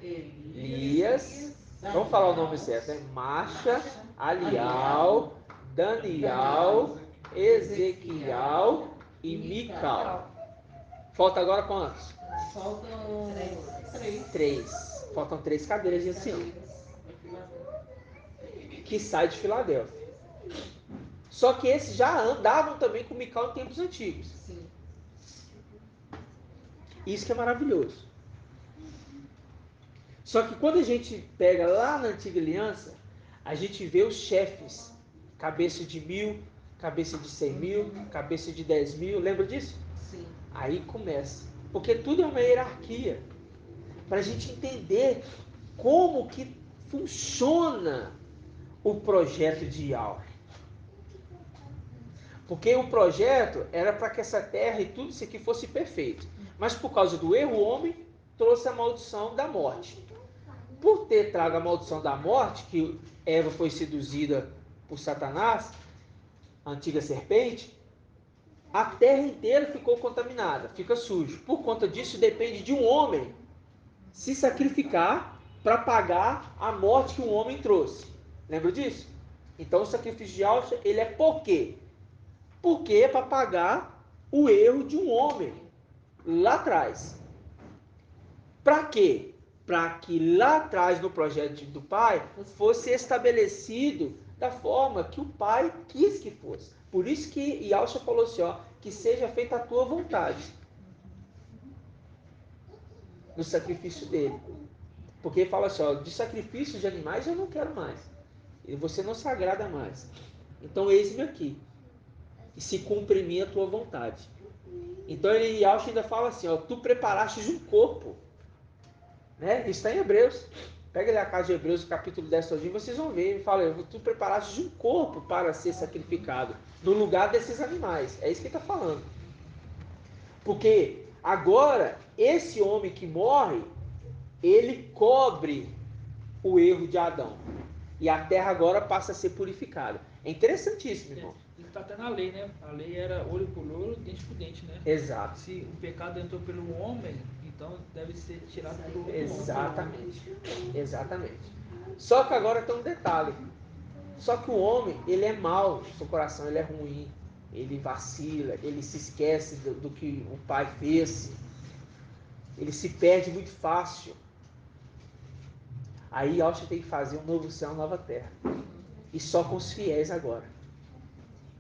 Elias, vamos falar o nome certo, né? Marcha, Alial, Daniel, Ezequiel e Mical. Falta agora quantos? Faltam 3. Faltam 3 cadeiras de ancião. Que sai de Filadélfia. Só que esses já andavam também com Mical em tempos antigos. Sim. Isso que é maravilhoso. Só que quando a gente pega lá na Antiga Aliança, a gente vê os chefes. Cabeça de 1.000, cabeça de 100.000, cabeça de 10.000. Lembra disso? Sim. Aí começa. Porque tudo é uma hierarquia. Para a gente entender como que funciona o projeto de Yahweh. Porque o projeto era para que essa terra e tudo isso aqui fosse perfeito. Mas por causa do erro, o homem trouxe a maldição da morte. Por ter trago a maldição da morte, que Eva foi seduzida por Satanás, a antiga serpente, a terra inteira ficou contaminada, fica sujo. Por conta disso, depende de um homem se sacrificar para pagar a morte que um homem trouxe. Lembra disso? Então o sacrifício de Yahshua, ele é por quê? Porque é para pagar o erro de um homem lá atrás. Para quê? Para que lá atrás no projeto do Pai fosse estabelecido da forma que o Pai quis que fosse. Por isso que Yahshua falou assim, ó, que seja feita a tua vontade no sacrifício dele. Porque ele fala assim, ó, de sacrifício de animais eu não quero mais. E você não se agrada mais. Então eis-me aqui. E se cumpre em mim a tua vontade. Então ele ainda fala assim, ó, tu preparaste um corpo. Né? Isso está em Hebreus. Pega ali a casa de Hebreus, capítulo 10 todinho, vocês vão ver. Ele fala, tu preparaste um corpo para ser sacrificado no lugar desses animais. É isso que ele está falando. Porque agora, esse homem que morre, ele cobre o erro de Adão. E a terra agora passa a ser purificada. É interessantíssimo, irmão. Isso está até na lei, né? A lei era olho por olho, dente por dente, né? Exato. Se o pecado entrou pelo homem, então deve ser tirado pelo outro. Exatamente. Exatamente. Só que agora tem um detalhe. Só que o homem, ele é mau, seu coração ele é ruim. Ele vacila, ele se esquece do que o pai fez. Ele se perde muito fácil. Aí Yahshua tem que fazer um novo céu, uma nova terra. E só com os fiéis agora.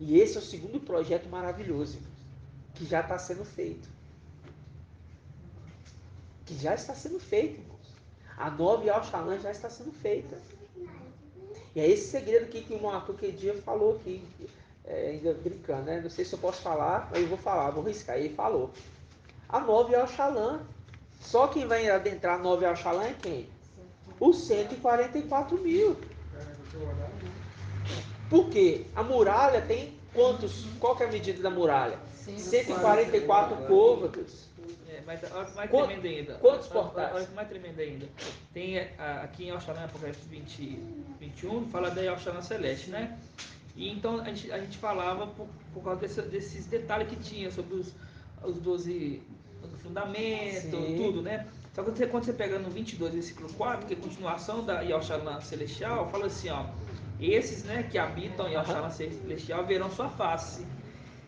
E esse é o segundo projeto maravilhoso, irmãos, que já está sendo feito. Que já está sendo feito, irmãos. A nova Yahushalã já está sendo feita. E é esse segredo aqui que o irmão Arthur que dia falou aqui, ainda brincando, né? Não sei se eu posso falar, mas eu vou falar, vou riscar. Ele falou. A nova Yahushalã. Só quem vai adentrar a nova Yahushalã é quem? Os 144 mil. Por quê? A muralha tem quantos? Qual que é a medida da muralha? 144 côvados. Mas olha que mais tremendo ainda. Quantos portais? Olha que mais tremendo ainda. Tem aqui em Yahushalã, Apocalipse 21, fala da Yahushalã Celeste, né? E então a gente falava por causa desses detalhes que tinha sobre os 12 fundamentos, tudo, né? Só que quando você pega no 22, versículo 4, que é a continuação da Yahushalã Celestial, fala assim, ó. Esses, né, que habitam em Yahushalã Celestial verão sua face,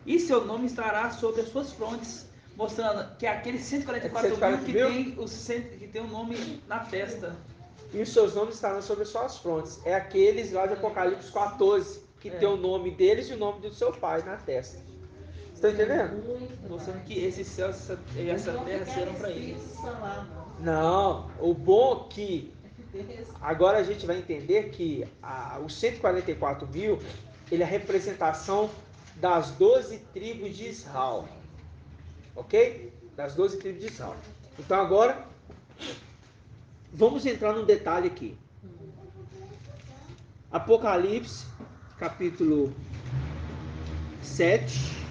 e seu nome estará sobre as suas frontes, mostrando que é aqueles 144 mil que tem o nome na testa. E os seus nomes estarão sobre as suas frontes. É aqueles lá de Apocalipse 14, que tem o nome deles e o nome do seu pai na testa. Você está entendendo? Mostrando que esses céus e essa terra serão para eles. Não, o bom é que agora a gente vai entender que os 144 mil, ele é a representação das 12 tribos de Israel. Ok? Das 12 tribos de Israel. Então agora, vamos entrar num detalhe aqui. Apocalipse, capítulo 7.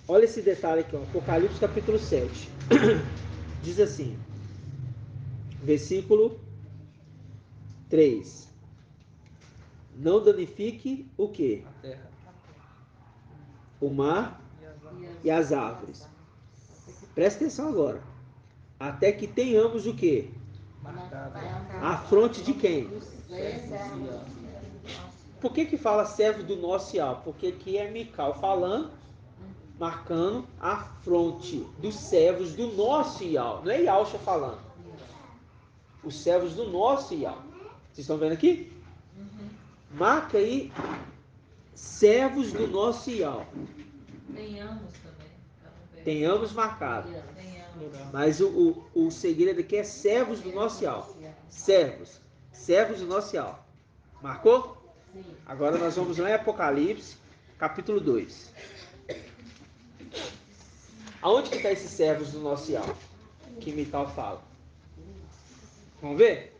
Olha esse detalhe aqui, ó. Apocalipse capítulo 7. Diz assim, versículo 3. Não danifique o quê? A terra. O mar e as árvores. Presta atenção agora. Até que tenhamos o quê? Marcado. A fronte de quem? Por que fala servo do nosso Ial? Porque aqui é Mical falando, marcando a fronte dos servos do nosso Ial. Não é Yahusha falando. Os servos do nosso Ial. Vocês estão vendo aqui? Marca aí, servos do nosso Ial. Tenhamos também. Tenhamos marcado. Mas o segredo aqui é servos do nosso Ial. Servos. Servos do nosso Ial. Marcou? Sim. Agora nós vamos lá em Apocalipse, capítulo 2. Aonde que está esses servos do nosso Ial? Que Mical fala. Vamos ver?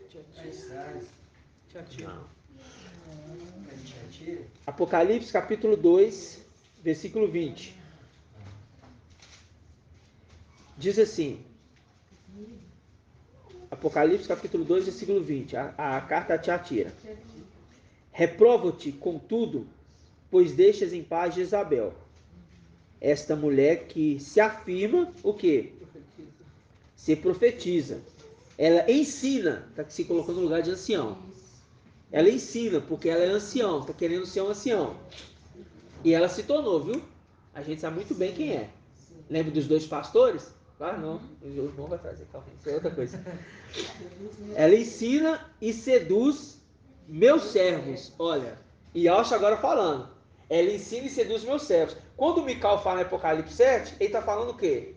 Não. Apocalipse, capítulo 2, versículo 20. Diz assim. Apocalipse, capítulo 2, versículo 20. A carta a Tiatira. Reprovo-te, contudo, pois deixas em paz Jezabel, esta mulher que se afirma o quê? Se profetiza. Ela ensina, está se colocando no lugar de ancião. Ela ensina, porque ela é ancião, está querendo ser um ancião. E ela se tornou, viu? A gente sabe muito bem quem é. Lembra dos 2 pastores? Ah, não. O irmão vai trazer, calma. Isso é outra coisa. Ela ensina e seduz meus servos. Olha, e Yahusha agora falando. Ela ensina e seduz meus servos. Quando o Mical fala em Apocalipse 7, ele está falando o quê?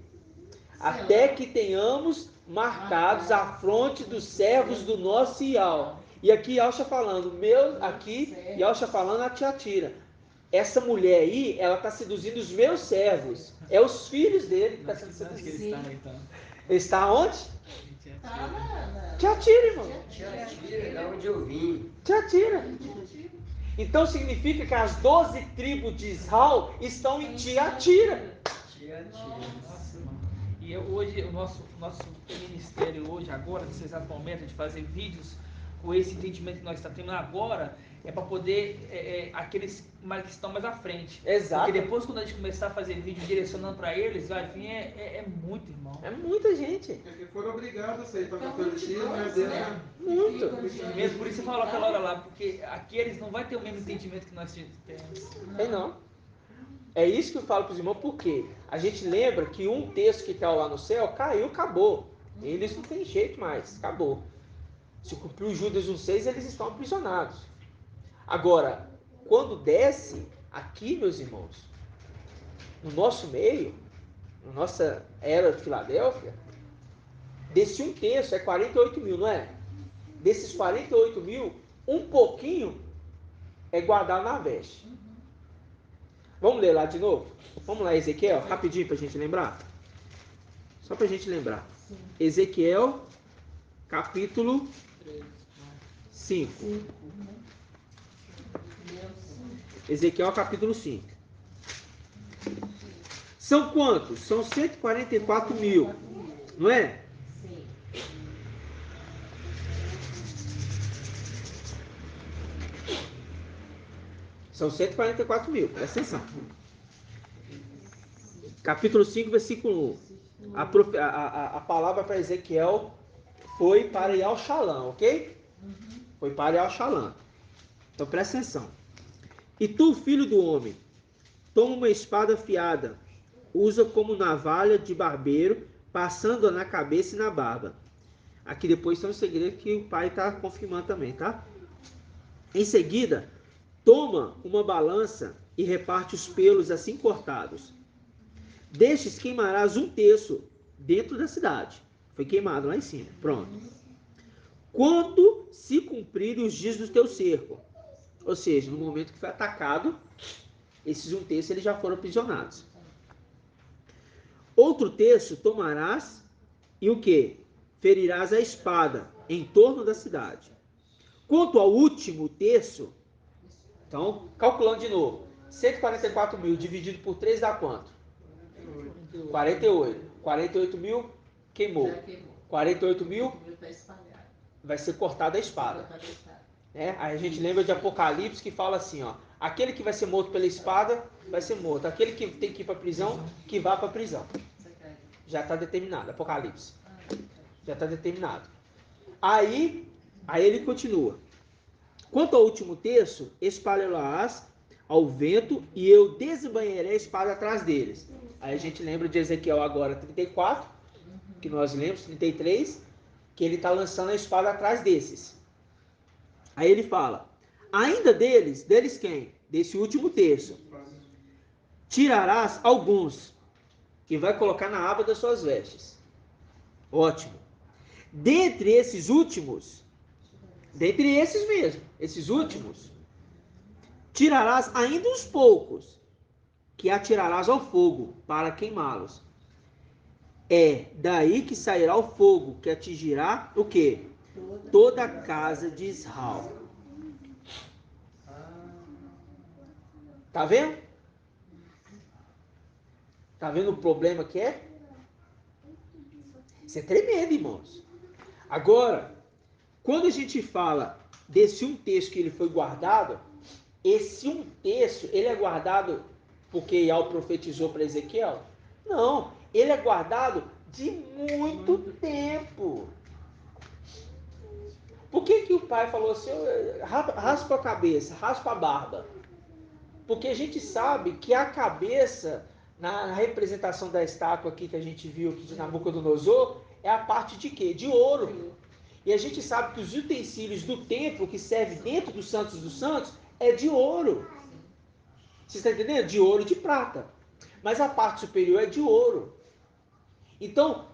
Até que tenhamos marcados a fronte dos servos do nosso Ial. E aqui Yahusha falando, Yahusha falando a Tiatira. Essa mulher aí, ela está seduzindo os meus servos. É os filhos dele que estão sendo seduzidos. Ele está, então. Ele está onde? Tá Tiatira, irmão. Tiatira, da onde eu vim. Tiatira. Então significa que as 12 tribos de Israel estão em Tiatira. Nossa, irmão. E hoje, o nosso ministério hoje, agora, nesse exato momento, de fazer vídeos com esse entendimento que nós estamos tendo agora, é para poder, aqueles que estão mais à frente. Exato. Porque depois, quando a gente começar a fazer vídeo direcionando para eles, vai vir, é muito, irmão. É muita gente. É que foram obrigados a sair para a catolicismo, mas eles... Muito. Mesmo por isso você falou aquela hora lá, porque aqui eles não vão ter o mesmo entendimento que nós temos. Tem não. É isso que eu falo para os irmãos, porque a gente lembra que um texto que caiu lá no céu, caiu, acabou. Eles não tem jeito mais, acabou. Se cumpriu Judas 1,6, eles estão aprisionados. Agora, quando desce, aqui, meus irmãos, no nosso meio, na nossa era de Filadélfia, desse um terço é 48 mil, não é? Desses 48 mil, um pouquinho é guardado na veste. Vamos ler lá de novo? Vamos lá, Ezequiel, rapidinho para a gente lembrar. Só para a gente lembrar. Ezequiel, capítulo 5. Ezequiel, capítulo 5. São quantos? São 144 mil, não é? Sim. São 144 mil, presta atenção. Capítulo 5, versículo 1. A palavra para Ezequiel foi para Yal-Shalã, ok? Foi para Yal-Shalã. Então presta atenção. E tu, filho do homem, toma uma espada afiada, usa como navalha de barbeiro, passando-a na cabeça e na barba. Aqui depois tem um segredo que o pai está confirmando também, tá? Em seguida, toma uma balança e reparte os pelos assim cortados. Destes queimarás um terço dentro da cidade. Foi queimado lá em cima. Pronto. Quando se cumprirem os dias do teu cerco. Ou seja, no momento que foi atacado, esses um terço eles já foram aprisionados. Outro terço tomarás e o que? Ferirás a espada em torno da cidade. Quanto ao último terço, então, calculando de novo, 144 mil dividido por 3 dá quanto? 48. 48 mil queimou. 48 mil vai ser cortada a espada. Aí a gente lembra de Apocalipse que fala assim, ó, aquele que vai ser morto pela espada vai ser morto. Aquele que tem que ir para a prisão, que vá para a prisão. Já está determinado, Apocalipse. Já está determinado. Aí ele continua. Quanto ao último terço, espalhá-las ao vento e eu desembanharei a espada atrás deles. Aí a gente lembra de Ezequiel agora 34, que nós lemos, 33, que ele está lançando a espada atrás desses. Aí ele fala, ainda deles quem? Desse último terço. Tirarás alguns e vai colocar na aba das suas vestes. Ótimo. Dentre esses últimos, dentre esses mesmo, esses últimos, tirarás ainda uns poucos, que atirarás ao fogo para queimá-los. É daí que sairá o fogo, que atingirá o quê? Toda a casa de Israel. Tá vendo? Tá vendo o problema que é? Isso é tremendo, irmãos. Agora, quando a gente fala desse um terço que ele foi guardado, esse um terço, ele é guardado porque Yahweh profetizou para Ezequiel? Não, ele é guardado de muito tempo. Por que o pai falou assim, raspa a cabeça, raspa a barba? Porque a gente sabe que a cabeça, na representação da estátua aqui que a gente viu aqui de Nabucodonosor, é a parte de quê? De ouro. E a gente sabe que os utensílios do templo que serve dentro dos santos é de ouro. Você está entendendo? De ouro e de prata. Mas a parte superior é de ouro. Então,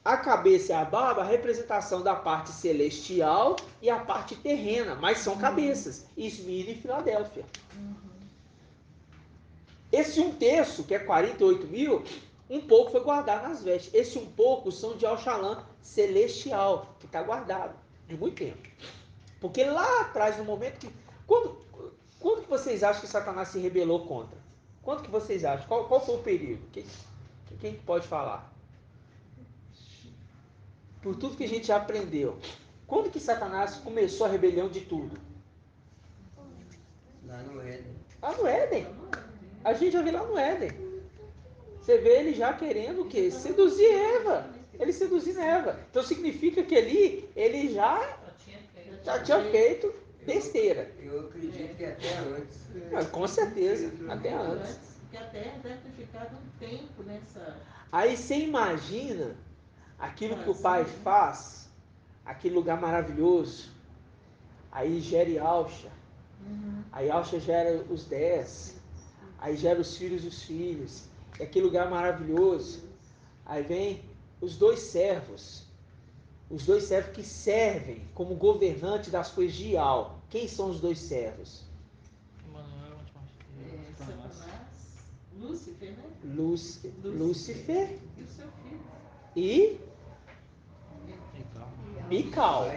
a cabeça e a barba, a representação da parte celestial e a parte terrena, mas são cabeças. Esmirna e Filadélfia. Esse um terço, que é 48 mil, um pouco foi guardado nas vestes. Esse um pouco são de Al-Shalom celestial, que está guardado de muito tempo. Porque lá atrás, no momento que... Quando que vocês acham que Satanás se rebelou contra? Quando que vocês acham? Qual foi o período? Quem pode falar? Por tudo que a gente já aprendeu. Quando que Satanás começou a rebelião de tudo? Lá no Éden. Lá no Éden. A gente já vê lá no Éden. Você vê ele já querendo o quê? Seduzir Eva. Ele seduzindo Eva. Então significa que ali ele já tinha feito besteira. Eu acredito que até antes. Com certeza, até antes. Porque a terra deve ter ficado um tempo nessa... Aí você imagina aquilo que o Pai faz, aquele lugar maravilhoso. Aí gera Yalcha. Aí Yalcha gera os 10. Aí gera os filhos dos filhos. É aquele lugar maravilhoso. Aí vem os dois servos. Os dois servos que servem como governante das coisas de Ial. Quem são os dois servos? Satanás, Lúcifer, né? Lúcifer e o seu filho. E Mical.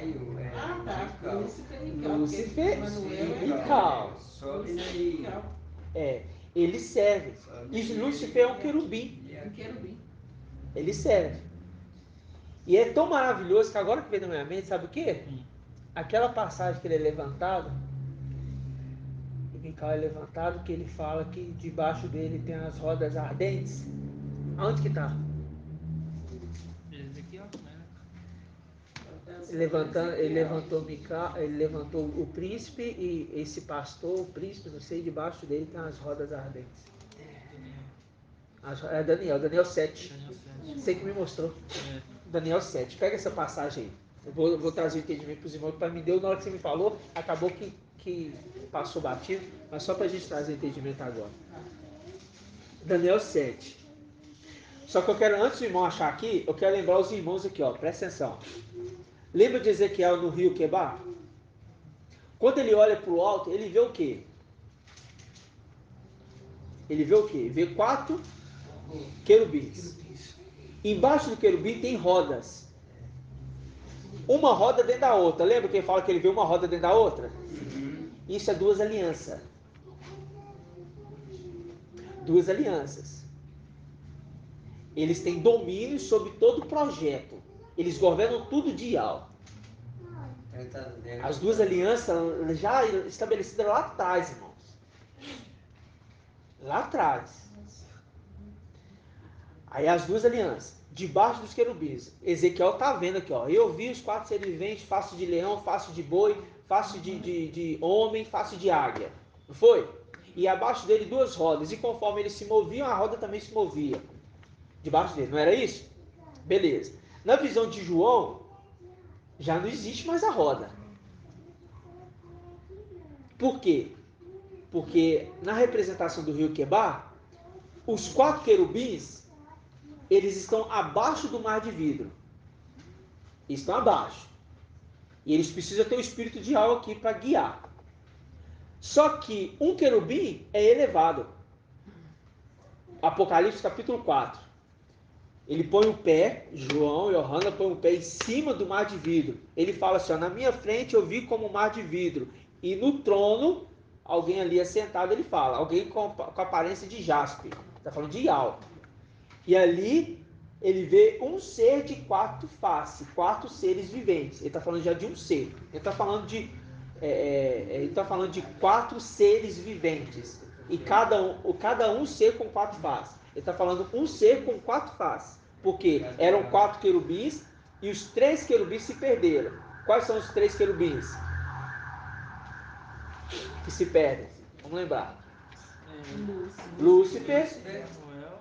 Ah, tá. Lúcifer e Mical. Lúcifer Emanuel e Mical. Eles servem. E Lúcifer é um querubim. Um querubim. Ele serve. E é tão maravilhoso que agora que vem na minha mente, sabe o quê? Aquela passagem que ele é levantado, e Mical é levantado, que ele fala que debaixo dele tem as rodas ardentes. Aonde que está? Ele levantou Mical, ele levantou o príncipe e esse pastor, o príncipe, não sei, debaixo dele tem as rodas ardentes. É Daniel 7. Sei que me mostrou. Daniel 7. Pega essa passagem aí. Eu vou trazer o entendimento para os irmãos. Para me deu na hora que você me falou, acabou que passou batido, mas só para a gente trazer o entendimento agora. Daniel 7. Só que eu quero, antes do irmão achar aqui, eu quero lembrar os irmãos aqui, ó. Presta atenção. Lembra de Ezequiel no rio Quebar? Quando ele olha para o alto, ele vê o quê? Ele vê o quê? Vê 4 querubins. Embaixo do querubim tem rodas. Uma roda dentro da outra. Lembra que ele fala que ele vê uma roda dentro da outra? Isso é 2 alianças. 2 alianças. Eles têm domínio sobre todo o projeto. Eles governam tudo de Ial. As 2 alianças já estabelecidas lá atrás, irmãos. Lá atrás. Aí as 2 alianças. Debaixo dos querubins. Ezequiel está vendo aqui, ó. Eu vi os 4 seres viventes, face de leão, face de boi, face de homem, face de águia. Não foi? E abaixo dele 2 rodas. E conforme eles se moviam, a roda também se movia. Debaixo dele. Não era isso? Beleza. Na visão de João, já não existe mais a roda. Por quê? Porque na representação do rio Quebar, os 4 querubins, eles estão abaixo do mar de vidro. Estão abaixo. E eles precisam ter o espírito de algo aqui para guiar. Só que um querubim é elevado. Apocalipse capítulo 4. Ele põe o pé, João e Johanna põe o pé em cima do mar de vidro. Ele fala assim, ó, na minha frente eu vi como mar de vidro. E no trono, alguém ali assentado, ele fala, alguém com aparência de jaspe. Está falando de Ial. E ali ele vê um ser de 4 faces, 4 seres viventes. Ele está falando já de um ser. Ele está falando de 4 seres viventes. E cada um ser com 4 faces. Ele está falando um ser com 4 faces. Porque eram 4 querubins e os 3 querubins se perderam. Quais são os 3 querubins que se perdem? Vamos lembrar. Lúcifer,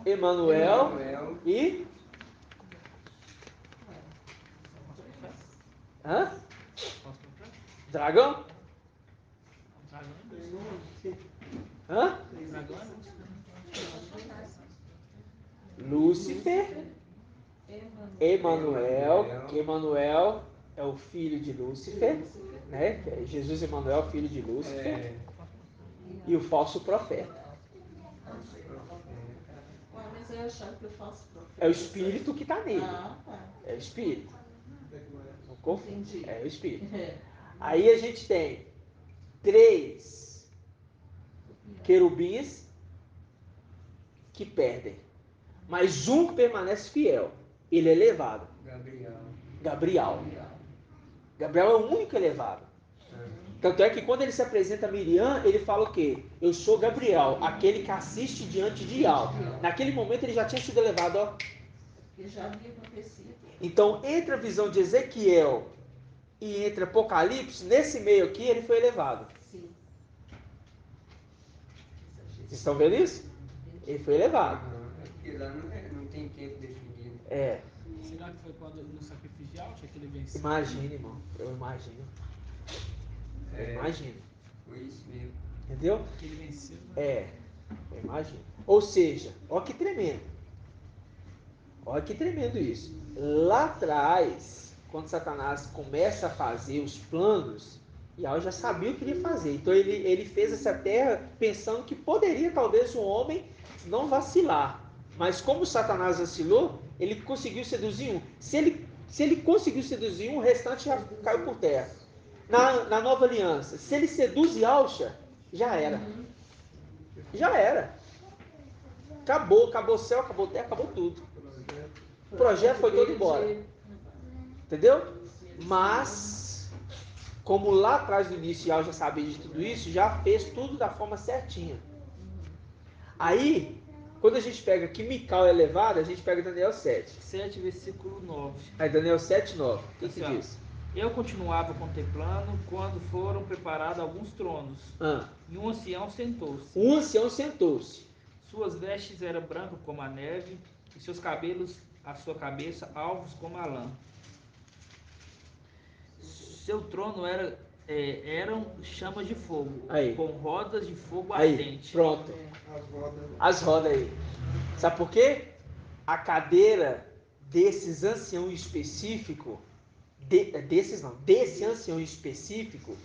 Emanuel e... Hã? Dragão? Hã? Lúcifer, Emanuel é o filho de Lúcifer, né? Jesus Emanuel, filho de Lúcifer, e o falso profeta. Mas eu achava que o falso profeta... É o espírito que está nele. Tá. É o espírito. Não confunde. É o espírito. Aí a gente tem 3 querubins que perdem. Mas um permanece fiel. Ele é elevado. Gabriel é o único elevado. Tanto é que quando ele se apresenta a Miriam, ele fala o quê? Eu sou Gabriel, aquele que assiste diante de Ial. Naquele momento ele já tinha sido elevado, ó. Já havia acontecido. Então, entre a visão de Ezequiel e entre Apocalipse, nesse meio aqui, ele foi elevado. Sim. Vocês estão vendo isso? Ele foi elevado. Porque lá não tem tempo definido. Será que foi quando no sacrifício de Alcha que ele venceu? Imagina, irmão. Eu imagino. Imagino. Foi isso mesmo. Entendeu? Que ele venceu, né? Eu imagino. Ou seja, olha que tremendo. Olha que tremendo isso. Lá atrás, quando Satanás começa a fazer os planos, Yahweh já sabia o que ia fazer. Então ele fez essa terra pensando que poderia talvez um homem não vacilar. Mas como Satanás vacilou, ele conseguiu seduzir um. Se ele conseguiu seduzir um, o restante já caiu por terra. Na nova aliança, se ele seduz Yahusha, já era. Já era. Acabou o céu, acabou a terra, acabou tudo. O projeto foi todo embora. Entendeu? Mas, como lá atrás do início Yahweh já sabia de tudo isso, já fez tudo da forma certinha. Aí, quando a gente pega que Mical é elevado, a gente pega Daniel 7. 7, versículo 9. Aí Daniel 7, 9. O que Assim, diz? Eu continuava contemplando quando foram preparados alguns tronos. E um ancião sentou-se. Um ancião sentou-se. Suas vestes eram brancas como a neve, e seus cabelos, a sua cabeça, alvos como a lã. Seu trono eram chamas de fogo, Aí. com rodas de fogo Aí, ardente. pronto. As rodas aí. Sabe por quê? A cadeira desses anciãos específicos, desse ancião específico,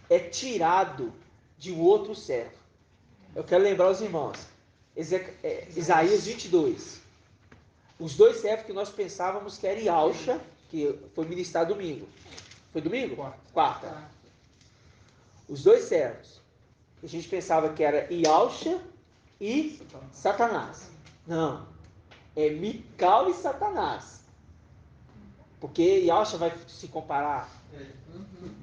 é tirado de um outro servo. Eu quero lembrar os irmãos. Isaías 22. Os dois servos que nós pensávamos que era Yahusha, que foi ministrado domingo. Foi domingo? Quarta. Os dois servos. A gente pensava que era Yahusha e Satanás. Não. É Mical e Satanás. Porque Yahusha vai se comparar.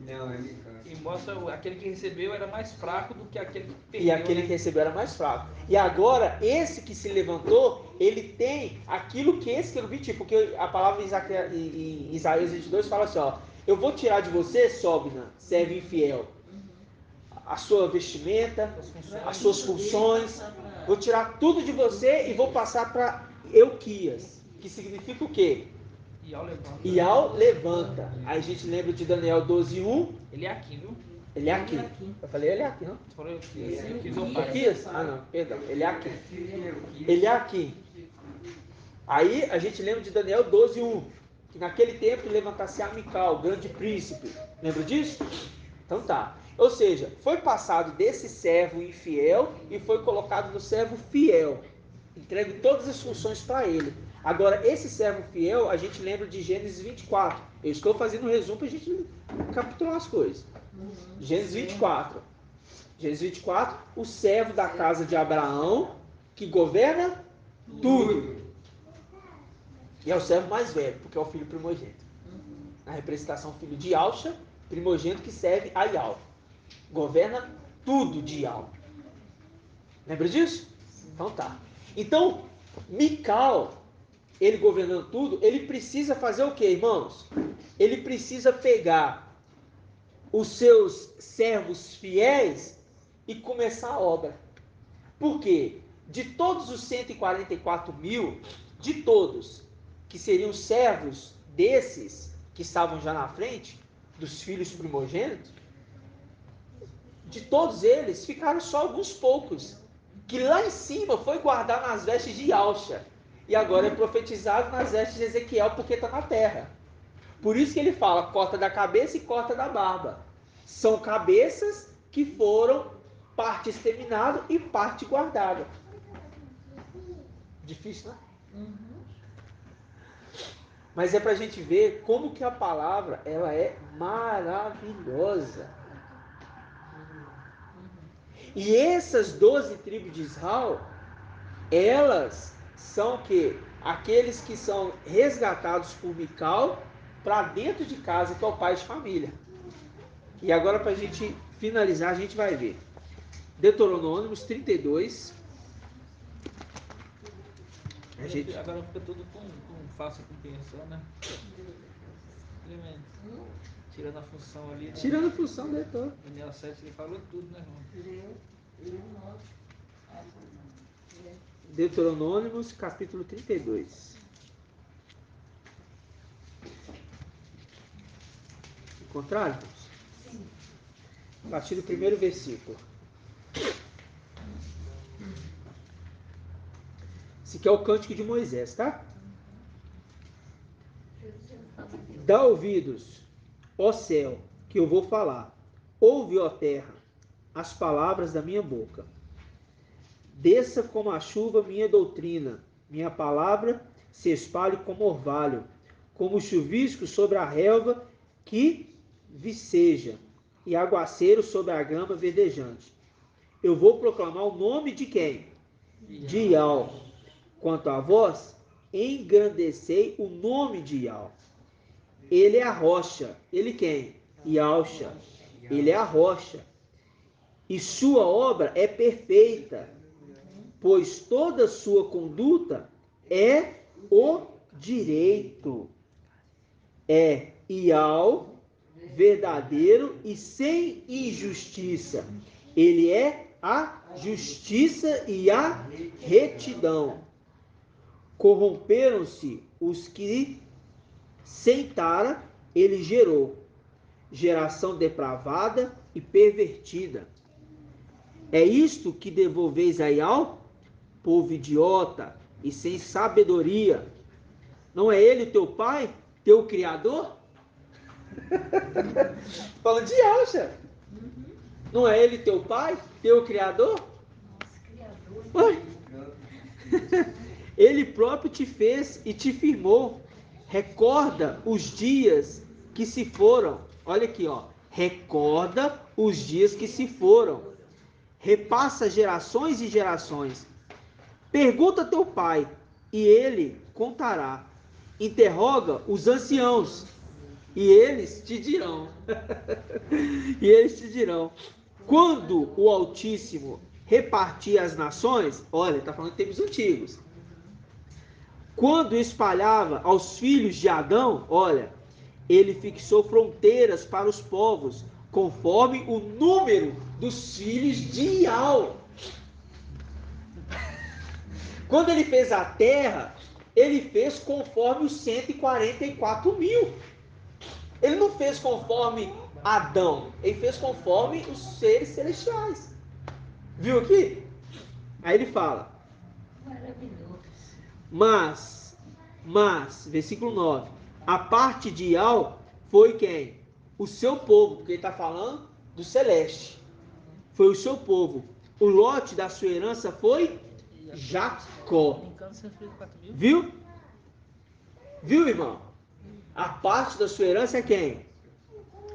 Não, é Mical. E mostra aquele que recebeu era mais fraco do que aquele que perdeu. E aquele que recebeu era mais fraco. E agora, esse que se levantou, ele tem aquilo que esse querubim tinha. Porque a palavra em Isaías 22 fala assim, ó. Eu vou tirar de você, Sobna, servo infiel, a sua vestimenta, as suas funções. Vou tirar tudo de você e vou passar para Euquias. Que significa o quê? Ial levanta. Aí a gente lembra de Daniel 12:1. Ele é aqui, viu? Ele é aqui. Eu falei ele é aqui, não? Você falou Euquias. Euquias? Ah, não, perdão. Ele é aqui. Ele é aqui. Aí a gente lembra de Daniel 12:1. Que naquele tempo levantasse a Mical, o grande príncipe. Lembra disso? Então tá. Ou seja, foi passado desse servo infiel e foi colocado no servo fiel. Entregue todas as funções para ele. Agora, esse servo fiel, a gente lembra de Gênesis 24. Eu estou fazendo um resumo para a gente capitular as coisas. Gênesis 24. Gênesis 24, o servo da casa de Abraão, que governa tudo. E é o servo mais velho, porque é o filho primogênito. Na representação, filho de Yahusha, primogênito que serve a Yahweh. Governa tudo de Yahweh. Lembra disso? Então tá. Então, Mical, ele governando tudo, ele precisa fazer o que, irmãos? Ele precisa pegar os seus servos fiéis e começar a obra. Por quê? De todos os 144 mil, de todos que seriam servos desses que estavam já na frente, dos filhos primogênitos, de todos eles ficaram só alguns poucos, que lá em cima foi guardar nas vestes de Yahusha, e agora é profetizado nas vestes de Ezequiel porque está na terra. Por isso que ele fala, corta da cabeça e corta da barba. São cabeças que foram parte exterminada e parte guardada. Difícil, né? Mas é para a gente ver como que a palavra ela é maravilhosa. E essas 12 tribos de Israel, elas são que aqueles que são resgatados por Mical para dentro de casa, que é o pai de família. E agora, para a gente finalizar, a gente vai ver Deuteronômios 32. Agora fica tudo com fácil compreensão, né? Tremendo. Tirando a função ali. Né? Tirando a função do leitor. Daniel 7 ele falou tudo, né, irmão? Deuteronômios, capítulo 32. Encontraram? Sim. A partir do primeiro versículo. Esse aqui é o cântico de Moisés, tá? Dá ouvidos, ó céu, que eu vou falar. Ouve, ó terra, as palavras da minha boca. Desça como a chuva minha doutrina, minha palavra se espalhe como orvalho, como chuvisco sobre a relva que viceja, e aguaceiro sobre a grama verdejante. Eu vou proclamar o nome de quem? De Iau. Quanto a vós, engrandecei o nome de Iau. Ele é a rocha. Ele quem? Iauxa. Ele é a rocha. E sua obra é perfeita, pois toda sua conduta é o direito. É Iau, verdadeiro e sem injustiça. Ele é a justiça e a retidão. Corromperam-se os que sem tara ele gerou, geração depravada e pervertida. É isto que devolveis a Iau, povo idiota e sem sabedoria. Não é ele teu pai, teu criador? Falando de Iau, não é ele teu pai, teu criador? Ué? Ele próprio te fez e te firmou. Recorda os dias que se foram. Olha aqui, ó. Recorda os dias que se foram. Repassa gerações e gerações. Pergunta a teu pai e ele contará. Interroga os anciãos e eles te dirão. E eles te dirão. Quando o Altíssimo repartia as nações, olha, está falando de tempos antigos. Quando espalhava aos filhos de Adão, olha, ele fixou fronteiras para os povos, conforme o número dos filhos de Iau. Quando ele fez a terra, ele fez conforme os 144 mil. Ele não fez conforme Adão, ele fez conforme os seres celestiais. Viu aqui? Aí ele fala. Mas, versículo 9, a parte de Iau foi quem? O seu povo, porque ele está falando do celeste. Foi o seu povo. O lote da sua herança foi Jacó. Viu? Viu, irmão? A parte da sua herança é quem?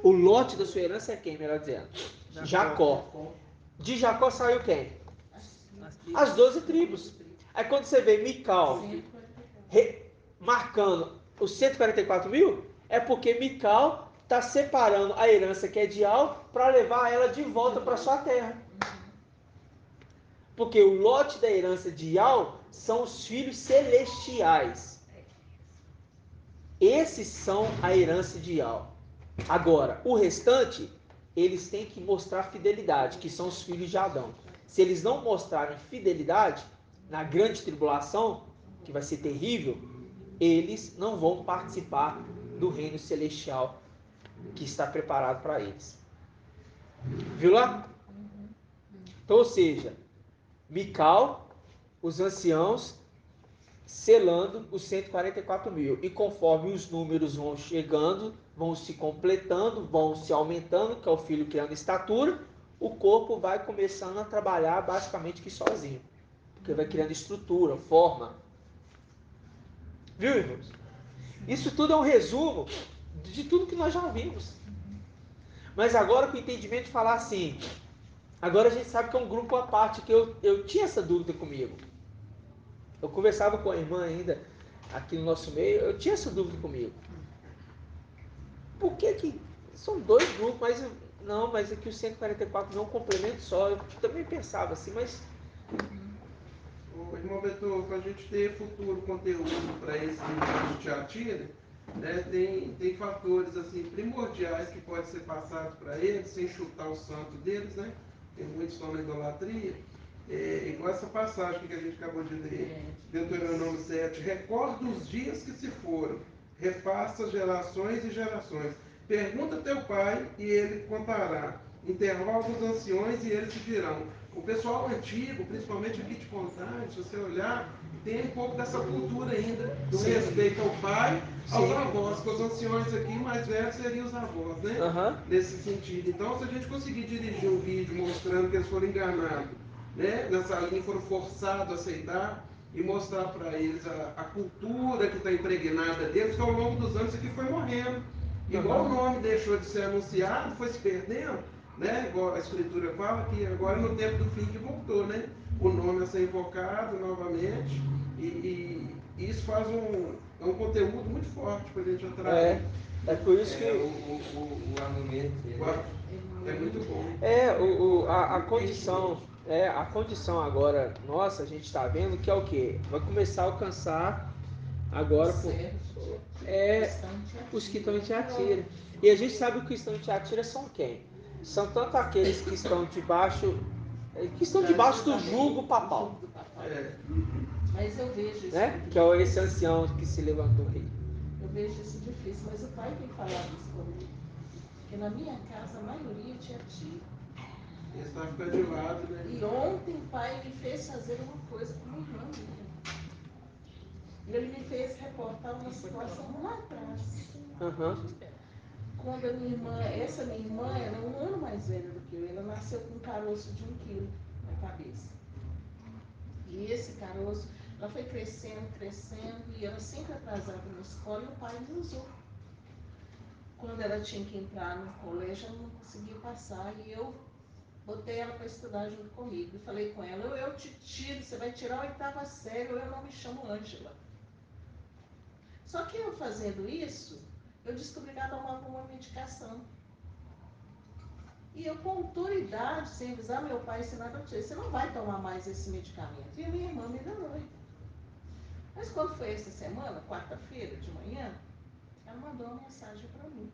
O lote da sua herança é quem, melhor dizendo? Jacó. De Jacó saiu quem? As 12 tribos. Aí quando você vê Mical marcando os 144 mil, é porque Mical está separando a herança que é de Iau para levar ela de volta para sua terra. Porque o lote da herança de Iau são os filhos celestiais. Esses são a herança de Iau. Agora, o restante, eles têm que mostrar fidelidade, que são os filhos de Adão. Se eles não mostrarem fidelidade, na grande tribulação, que vai ser terrível, eles não vão participar do reino celestial que está preparado para eles. Viu lá? Então, ou seja, Mical, os anciãos, selando os 144 mil. E conforme os números vão chegando, vão se completando, vão se aumentando, que é o filho criando estatura, o corpo vai começando a trabalhar basicamente que sozinho. Porque vai criando estrutura, forma. Viu, irmãos? Isso tudo é um resumo de tudo que nós já vimos. Mas agora com o entendimento de falar assim, agora a gente sabe que é um grupo à parte, que eu tinha essa dúvida comigo. Eu conversava com a irmã ainda, aqui no nosso meio, eu tinha essa dúvida comigo. Por que são dois grupos, mas aqui o 144 não é um complemento só. Eu também pensava assim, mas... Irmão Beto, para a gente ter futuro conteúdo para esse livro de Tiatira, né, tem fatores assim, primordiais que podem ser passados para eles, sem chutar o santo deles, né? Tem muitos estão na idolatria. igual essa passagem que a gente acabou de ler, Deuteronômio 7, recorda os dias que se foram, repassa gerações e gerações. Pergunta a teu pai e ele contará. Interroga os anciões e eles te dirão. O pessoal antigo, principalmente aqui de Contagem, se você olhar, tem um pouco dessa cultura ainda, do respeito ao pai, aos avós, que os anciões aqui mais velhos seriam os avós, né? Nesse sentido. Então, se a gente conseguir dirigir um vídeo mostrando que eles foram enganados, né? Nessa linha, foram forçados a aceitar, e mostrar para eles a cultura que está impregnada deles, que ao longo dos anos isso aqui foi morrendo. Igual o nome deixou de ser anunciado, foi se perdendo, né? Igual a Escritura fala, que agora no tempo do fim que voltou, né? O nome a ser invocado novamente, e isso faz um conteúdo muito forte para a gente atrair. É por isso que o argumento dele é muito a bom. condição agora nossa, a gente está vendo que é o quê? Vai começar a alcançar agora os que estão em Tiatira. E a gente sabe que os que estão em Tiatira são quem? São tanto aqueles que estão debaixo do jugo papal. Mas eu vejo isso. Né? Que é esse ancião que se levantou aí. Eu vejo isso difícil, mas o pai tem falado isso comigo. Porque na minha casa a maioria tinha tio. Ele está ficando de lado, né? E ontem o pai me fez fazer uma coisa com minha irmã. Ele me fez reportar uma situação lá atrás. Quando a minha irmã, essa minha irmã era 1 ano mais velha do que eu. Ela nasceu com um caroço de 1 quilo na cabeça. E esse caroço, ela foi crescendo, e ela sempre atrasada na escola, e o pai me usou. Quando ela tinha que entrar no colégio, ela não conseguia passar, e eu botei ela para estudar junto comigo. E falei com ela, eu te tiro, você vai tirar a 8ª série, ou eu não me chamo Ângela. Só que eu fazendo isso, eu descobri que ela tomava uma medicação. E eu, com autoridade, sem avisar meu pai, sem nada, eu disse, você não vai tomar mais esse medicamento. E a minha irmã melhorou. Mas quando foi essa semana, quarta-feira de manhã, ela mandou uma mensagem para mim.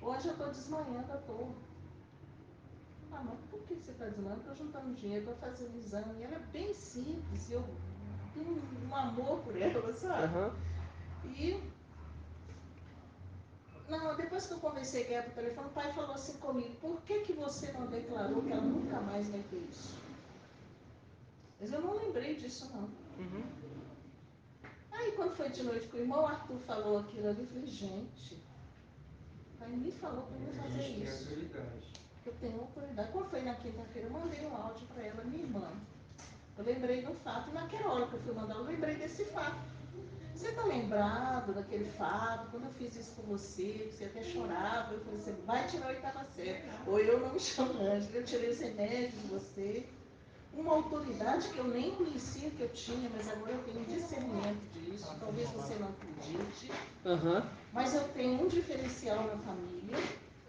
Hoje eu estou desmanhando à toa. Ah, mas por que você está desmanhando? Estou juntando dinheiro, estou fazendo exame. E ela é bem simples, eu tenho um amor por ela, sabe? E não, depois que eu conversei com ela por telefone, o pai falou assim comigo, por que você não declarou que ela nunca mais vai ter isso? Mas eu não lembrei disso, não. Aí quando foi de noite que o irmão Arthur falou aquilo ali, eu falei, gente, o pai me falou para eu fazer isso. Eu tenho autoridade. Quando foi na quinta-feira, eu mandei um áudio para ela, minha irmã. Eu lembrei do fato, e naquela hora que eu fui mandar, eu lembrei desse fato. Você está lembrado daquele fato, quando eu fiz isso com você, você até chorava, eu falei, você vai tirar a 8ª série, ou eu não me chamo Ângela, eu tirei os remédios de você. Uma autoridade que eu nem conhecia que eu tinha, mas agora eu tenho um discernimento disso, talvez você não acredite, mas eu tenho um diferencial na família,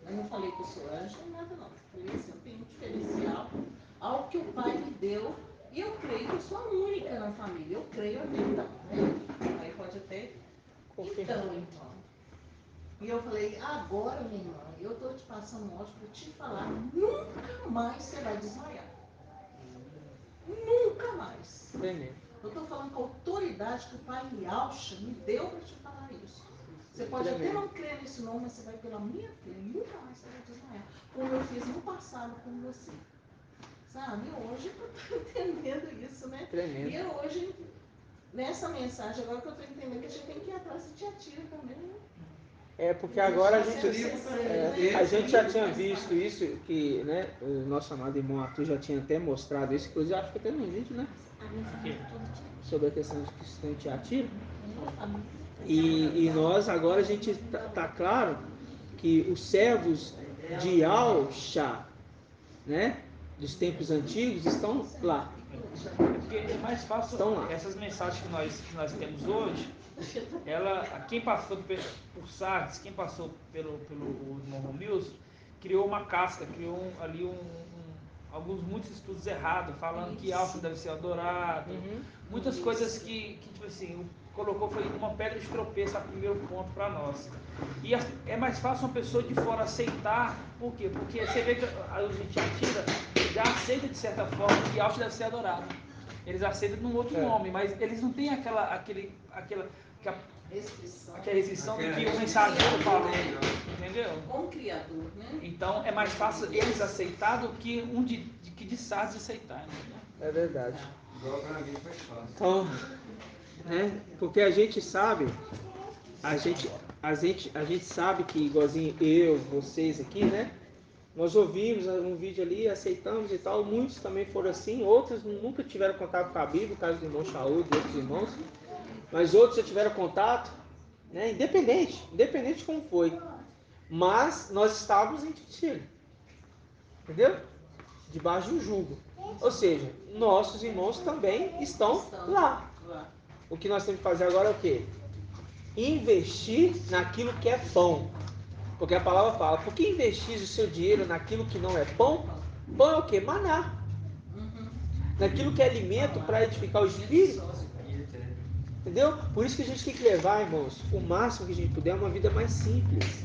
eu não falei que eu sou Ângela, nada não, eu falei assim, eu tenho um diferencial, algo que o pai me deu, e eu creio que eu sou a única na família, eu creio até então, né? Aí pode até então. E eu falei, agora minha irmã, eu estou te passando um áudio para te falar, nunca mais você vai desmaiar. Nunca mais. Eu estou falando com a autoridade que o pai Yalcha me deu para te falar isso. Você pode até não crer nesse nome, mas você vai pela minha fé, nunca mais você vai desmaiar. Como eu fiz no passado com você. Sabe? Hoje eu estou entendendo isso, né? E eu hoje, nessa mensagem, agora que eu estou entendendo que a gente tem que ir atrás de Tiatira também, né? Porque agora a gente já tinha visto isso, que né, o nosso amado irmão Arthur já tinha até mostrado isso, inclusive acho que até no vídeo, né? Sobre a questão de cristão em Tiatira. E nós agora a gente tá claro que os servos de Yalcha, né, dos tempos antigos, estão lá. Porque é mais fácil, essas mensagens que nós temos hoje, quem passou por Sardes, quem passou pelo irmão Romilson, criou uma casca, criou muitos estudos errados, falando que Alfa deve ser adorado, muitas coisas que tipo assim, colocou, foi uma pedra de tropeço a primeiro ponto para nós. E é mais fácil uma pessoa de fora aceitar, por quê? Porque você vê que a gente atira, já aceitam de certa forma que Yahshua deve ser adorado. Eles aceitam num outro nome, mas eles não têm aquela restrição do que o mensageiro falou, entendeu? Com o Criador, né? Então é mais fácil eles aceitar do que um de Sardes aceitar, entendeu? É verdade. Igual para mim foi fácil. Então, né? Porque a gente sabe, a gente sabe que igualzinho eu, vocês aqui, né? Nós ouvimos um vídeo ali, aceitamos e tal. Muitos também foram assim, outros nunca tiveram contato com a Bíblia, o caso do irmão Shaul e outros irmãos. Mas outros já tiveram contato, né? Independente de como foi. Mas nós estávamos em tiro, entendeu? Debaixo de um jugo. Ou seja, nossos irmãos também estão lá. O que nós temos que fazer agora é o quê? Investir naquilo que é pão. Porque a palavra fala, por que investir o seu dinheiro naquilo que não é pão? Pão é o quê? Maná. Naquilo que é alimento para edificar o espírito. Entendeu? Por isso que a gente tem que levar, irmãos, o máximo que a gente puder, uma vida mais simples.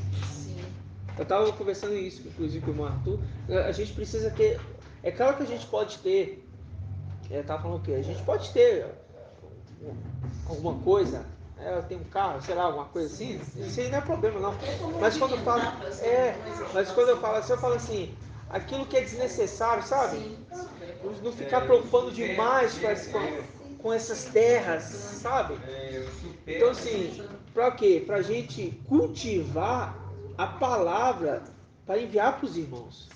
Eu estava conversando isso, inclusive, com o Arthur. A gente precisa ter... É claro que a gente pode ter... Eu estava falando o quê? A gente pode ter alguma coisa... eu tenho um carro, sei lá, alguma coisa assim. Isso aí não é problema, não. Mas quando eu falo... mas quando eu falo assim, aquilo que é desnecessário, sabe? Não ficar preocupando demais com essas terras, sabe? Então, assim, para quê? Para a gente cultivar a palavra para enviar para os irmãos.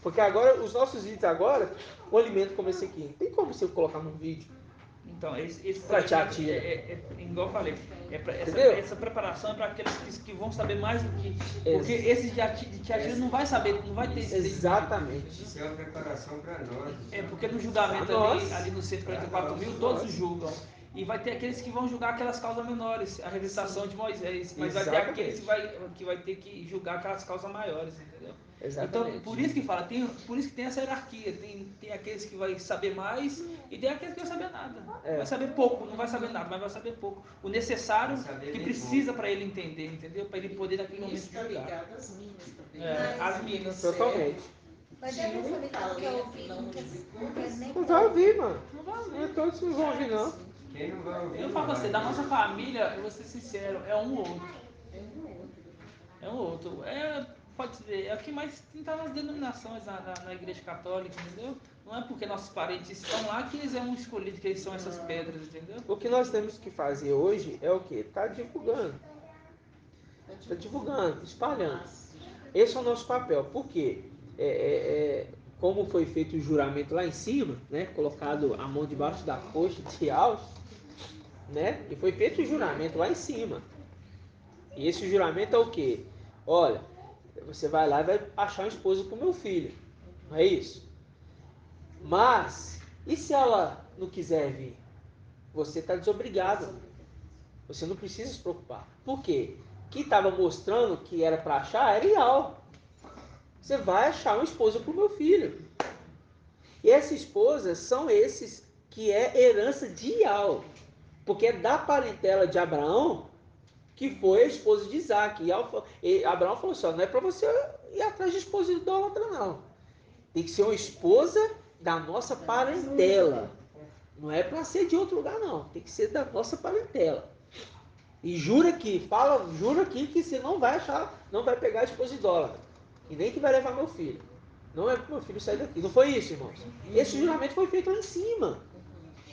Porque agora, os nossos vídeos agora, o alimento como esse aqui, não tem como você colocar num vídeo. Então, esse pra tiatia. Igual eu falei, essa preparação é para aqueles que vão saber mais do que... Porque esse de tiatia não vai saber, não vai ter esse... Exatamente. Isso é uma preparação para nós. Porque no julgamento ali no 144 mil, todos julgam. E vai ter aqueles que vão julgar aquelas causas menores, a revisitação de Moisés. Mas vai ter aqueles que vai ter que julgar aquelas causas maiores, entendeu? Exatamente. Então, por isso que fala, por isso que tem essa hierarquia. Tem aqueles que vai saber mais e tem aqueles que não vai saber nada. Vai saber pouco, não vai saber nada, mas vai saber pouco. O necessário que precisa para ele entender, entendeu? Para ele poder naquele momento julgar. Ligado às minas também. As minas. Totalmente. Mas já pensou que não quer ouvir, não quer nem... Não vai ouvir, mano. Não vai ouvir. Não é todos que não vão ouvir, não. Quem não vai ouvir? Eu falo pra você, da nossa família, eu vou ser sincero, é um ou outro. É um ou outro. Pode dizer, é o que mais está nas denominações na igreja católica, entendeu? Não é porque nossos parentes estão lá que eles são escolhidos, que eles são essas pedras, entendeu? O que nós temos que fazer hoje é o quê? Tá divulgando. Tá divulgando, espalhando. Esse é o nosso papel. Por quê? Como foi feito o juramento lá em cima, né? Colocado a mão debaixo da coxa de Alves, né? E foi feito o juramento lá em cima. E esse juramento é o quê? Olha, você vai lá e vai achar uma esposa para o meu filho. Não é isso? Mas, e se ela não quiser vir? Você está desobrigado. Você não precisa se preocupar. Por quê? Quem estava mostrando que era para achar era Ial. Você vai achar uma esposa para o meu filho. E essa esposa são esses que é herança de Ial. Porque é da parentela de Abraão que foi a esposa de Isaac. E Abraão falou assim, não é para você ir atrás de esposa idólatra, não. Tem que ser uma esposa da nossa parentela. Não é para ser de outro lugar, não. Tem que ser da nossa parentela. E jura aqui que você não vai achar, não vai pegar a esposa idólatra. E nem que vai levar meu filho. Não é para meu filho sair daqui. Não foi isso, irmãos? Esse juramento foi feito lá em cima.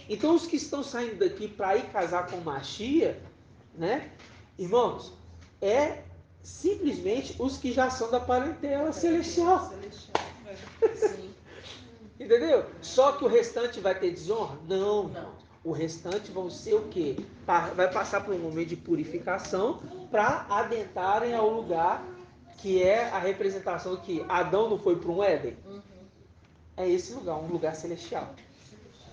Então os que estão saindo daqui para ir casar com Machia, né? Irmãos, é simplesmente os que já são da parentela celestial. Entendeu? Só que o restante vai ter desonra? Não. O restante vão ser o quê? Vai passar por um momento de purificação para adentrarem ao lugar que é a representação que Adão não foi para um Éden. É esse lugar, um lugar celestial.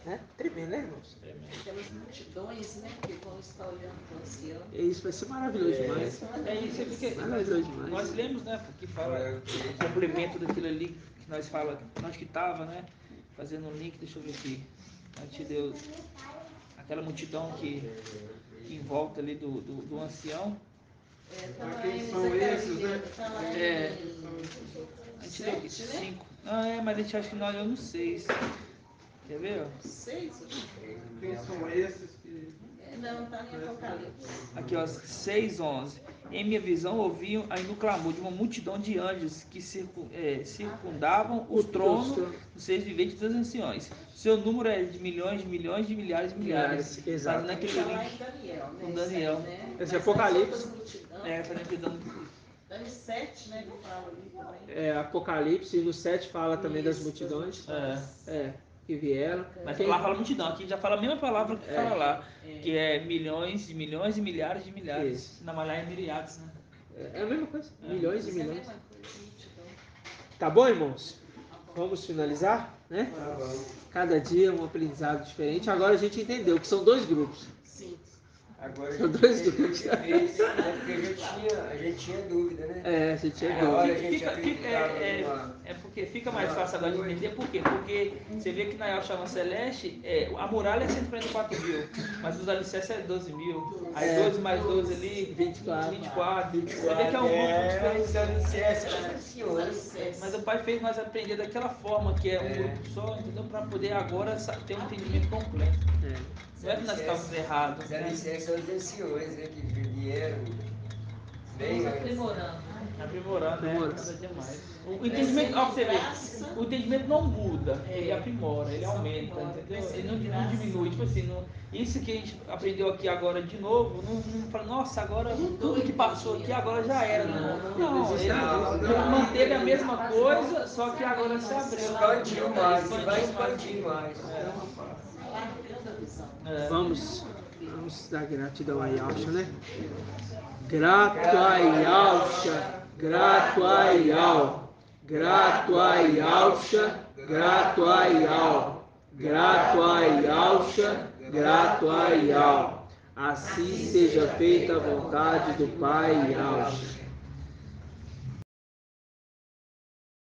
Né? Tremendo, né, irmãos? Aquelas multidões, né, que vão estar olhando para o oceano. Isso vai ser maravilhoso demais. Isso porque maravilhoso demais. Nós lemos, né, porque fala o complemento daquilo ali que nós fala, onde que estava, né, fazendo um link, deixa eu ver aqui. Ante Deus, aquela multidão que em volta ali do ancião. Quem são esses, né? A gente leu aqui 5. Ah, mas a gente acha que nós leu no 6. Quer ver? Ó? 6? Quem são esses que... Não, está em Apocalipse. Aqui, ó, 6:11. Em minha visão, ouviam ainda o clamor de uma multidão de anjos que circundavam os tronos dos seres viventes e das anciões. Seu número é de milhões, de milhões, de milhares, de milhares. Exato. Mas naquele link com Daniel. Esse é Apocalipse. Daniel 7, né? Que fala ali também. Apocalipse, e no 7 fala também das multidões. Que vieram. Mas lá fala multidão, aqui já fala a mesma palavra que fala lá, que é milhões, de milhões e milhares de milhares. Isso. Na Malaya é miriades, né? É a mesma coisa, milhões e milhões. Tá bom, irmãos? Vamos finalizar, né? Cada dia um aprendizado diferente. Agora a gente entendeu que são 2 grupos. Sim. Agora São 2 grupos. porque a gente tinha dúvida, né? A gente tinha Na hora dúvida. a gente acreditava Porque fica mais fácil agora de entender por quê? Porque você vê que na El Shalom Celeste, a muralha é 144 mil, mas os alicerces é 12 mil. Aí 12 mais 12 ali, 24. Você vê que é um grupo diferente. Mas o Pai fez nós aprender daquela forma, que é um grupo só, entendeu? Para poder agora ter um entendimento completo. Não é que nós estávamos errados. Os alicerces são os anciões, né? Que vieram bem Aprimorando, cada dia mais. O entendimento, ó, você vê, o entendimento não muda, ele aprimora, ele aumenta, entendeu? Ele não diminui. Tipo assim, isso que a gente aprendeu aqui agora de novo, não fala, nossa, agora tudo que passou aqui agora já era. Não, ele manteve a mesma coisa, só que agora se abriu. Expandiu mais, vai expandir mais. Vamos dar gratidão a Yalcha, né? Grato a Yalcha, grato a Yal, grato a Yalcha, grato a Yal, grato a Yalcha, grato a Yal. Assim seja feita a vontade do Pai Yalcha.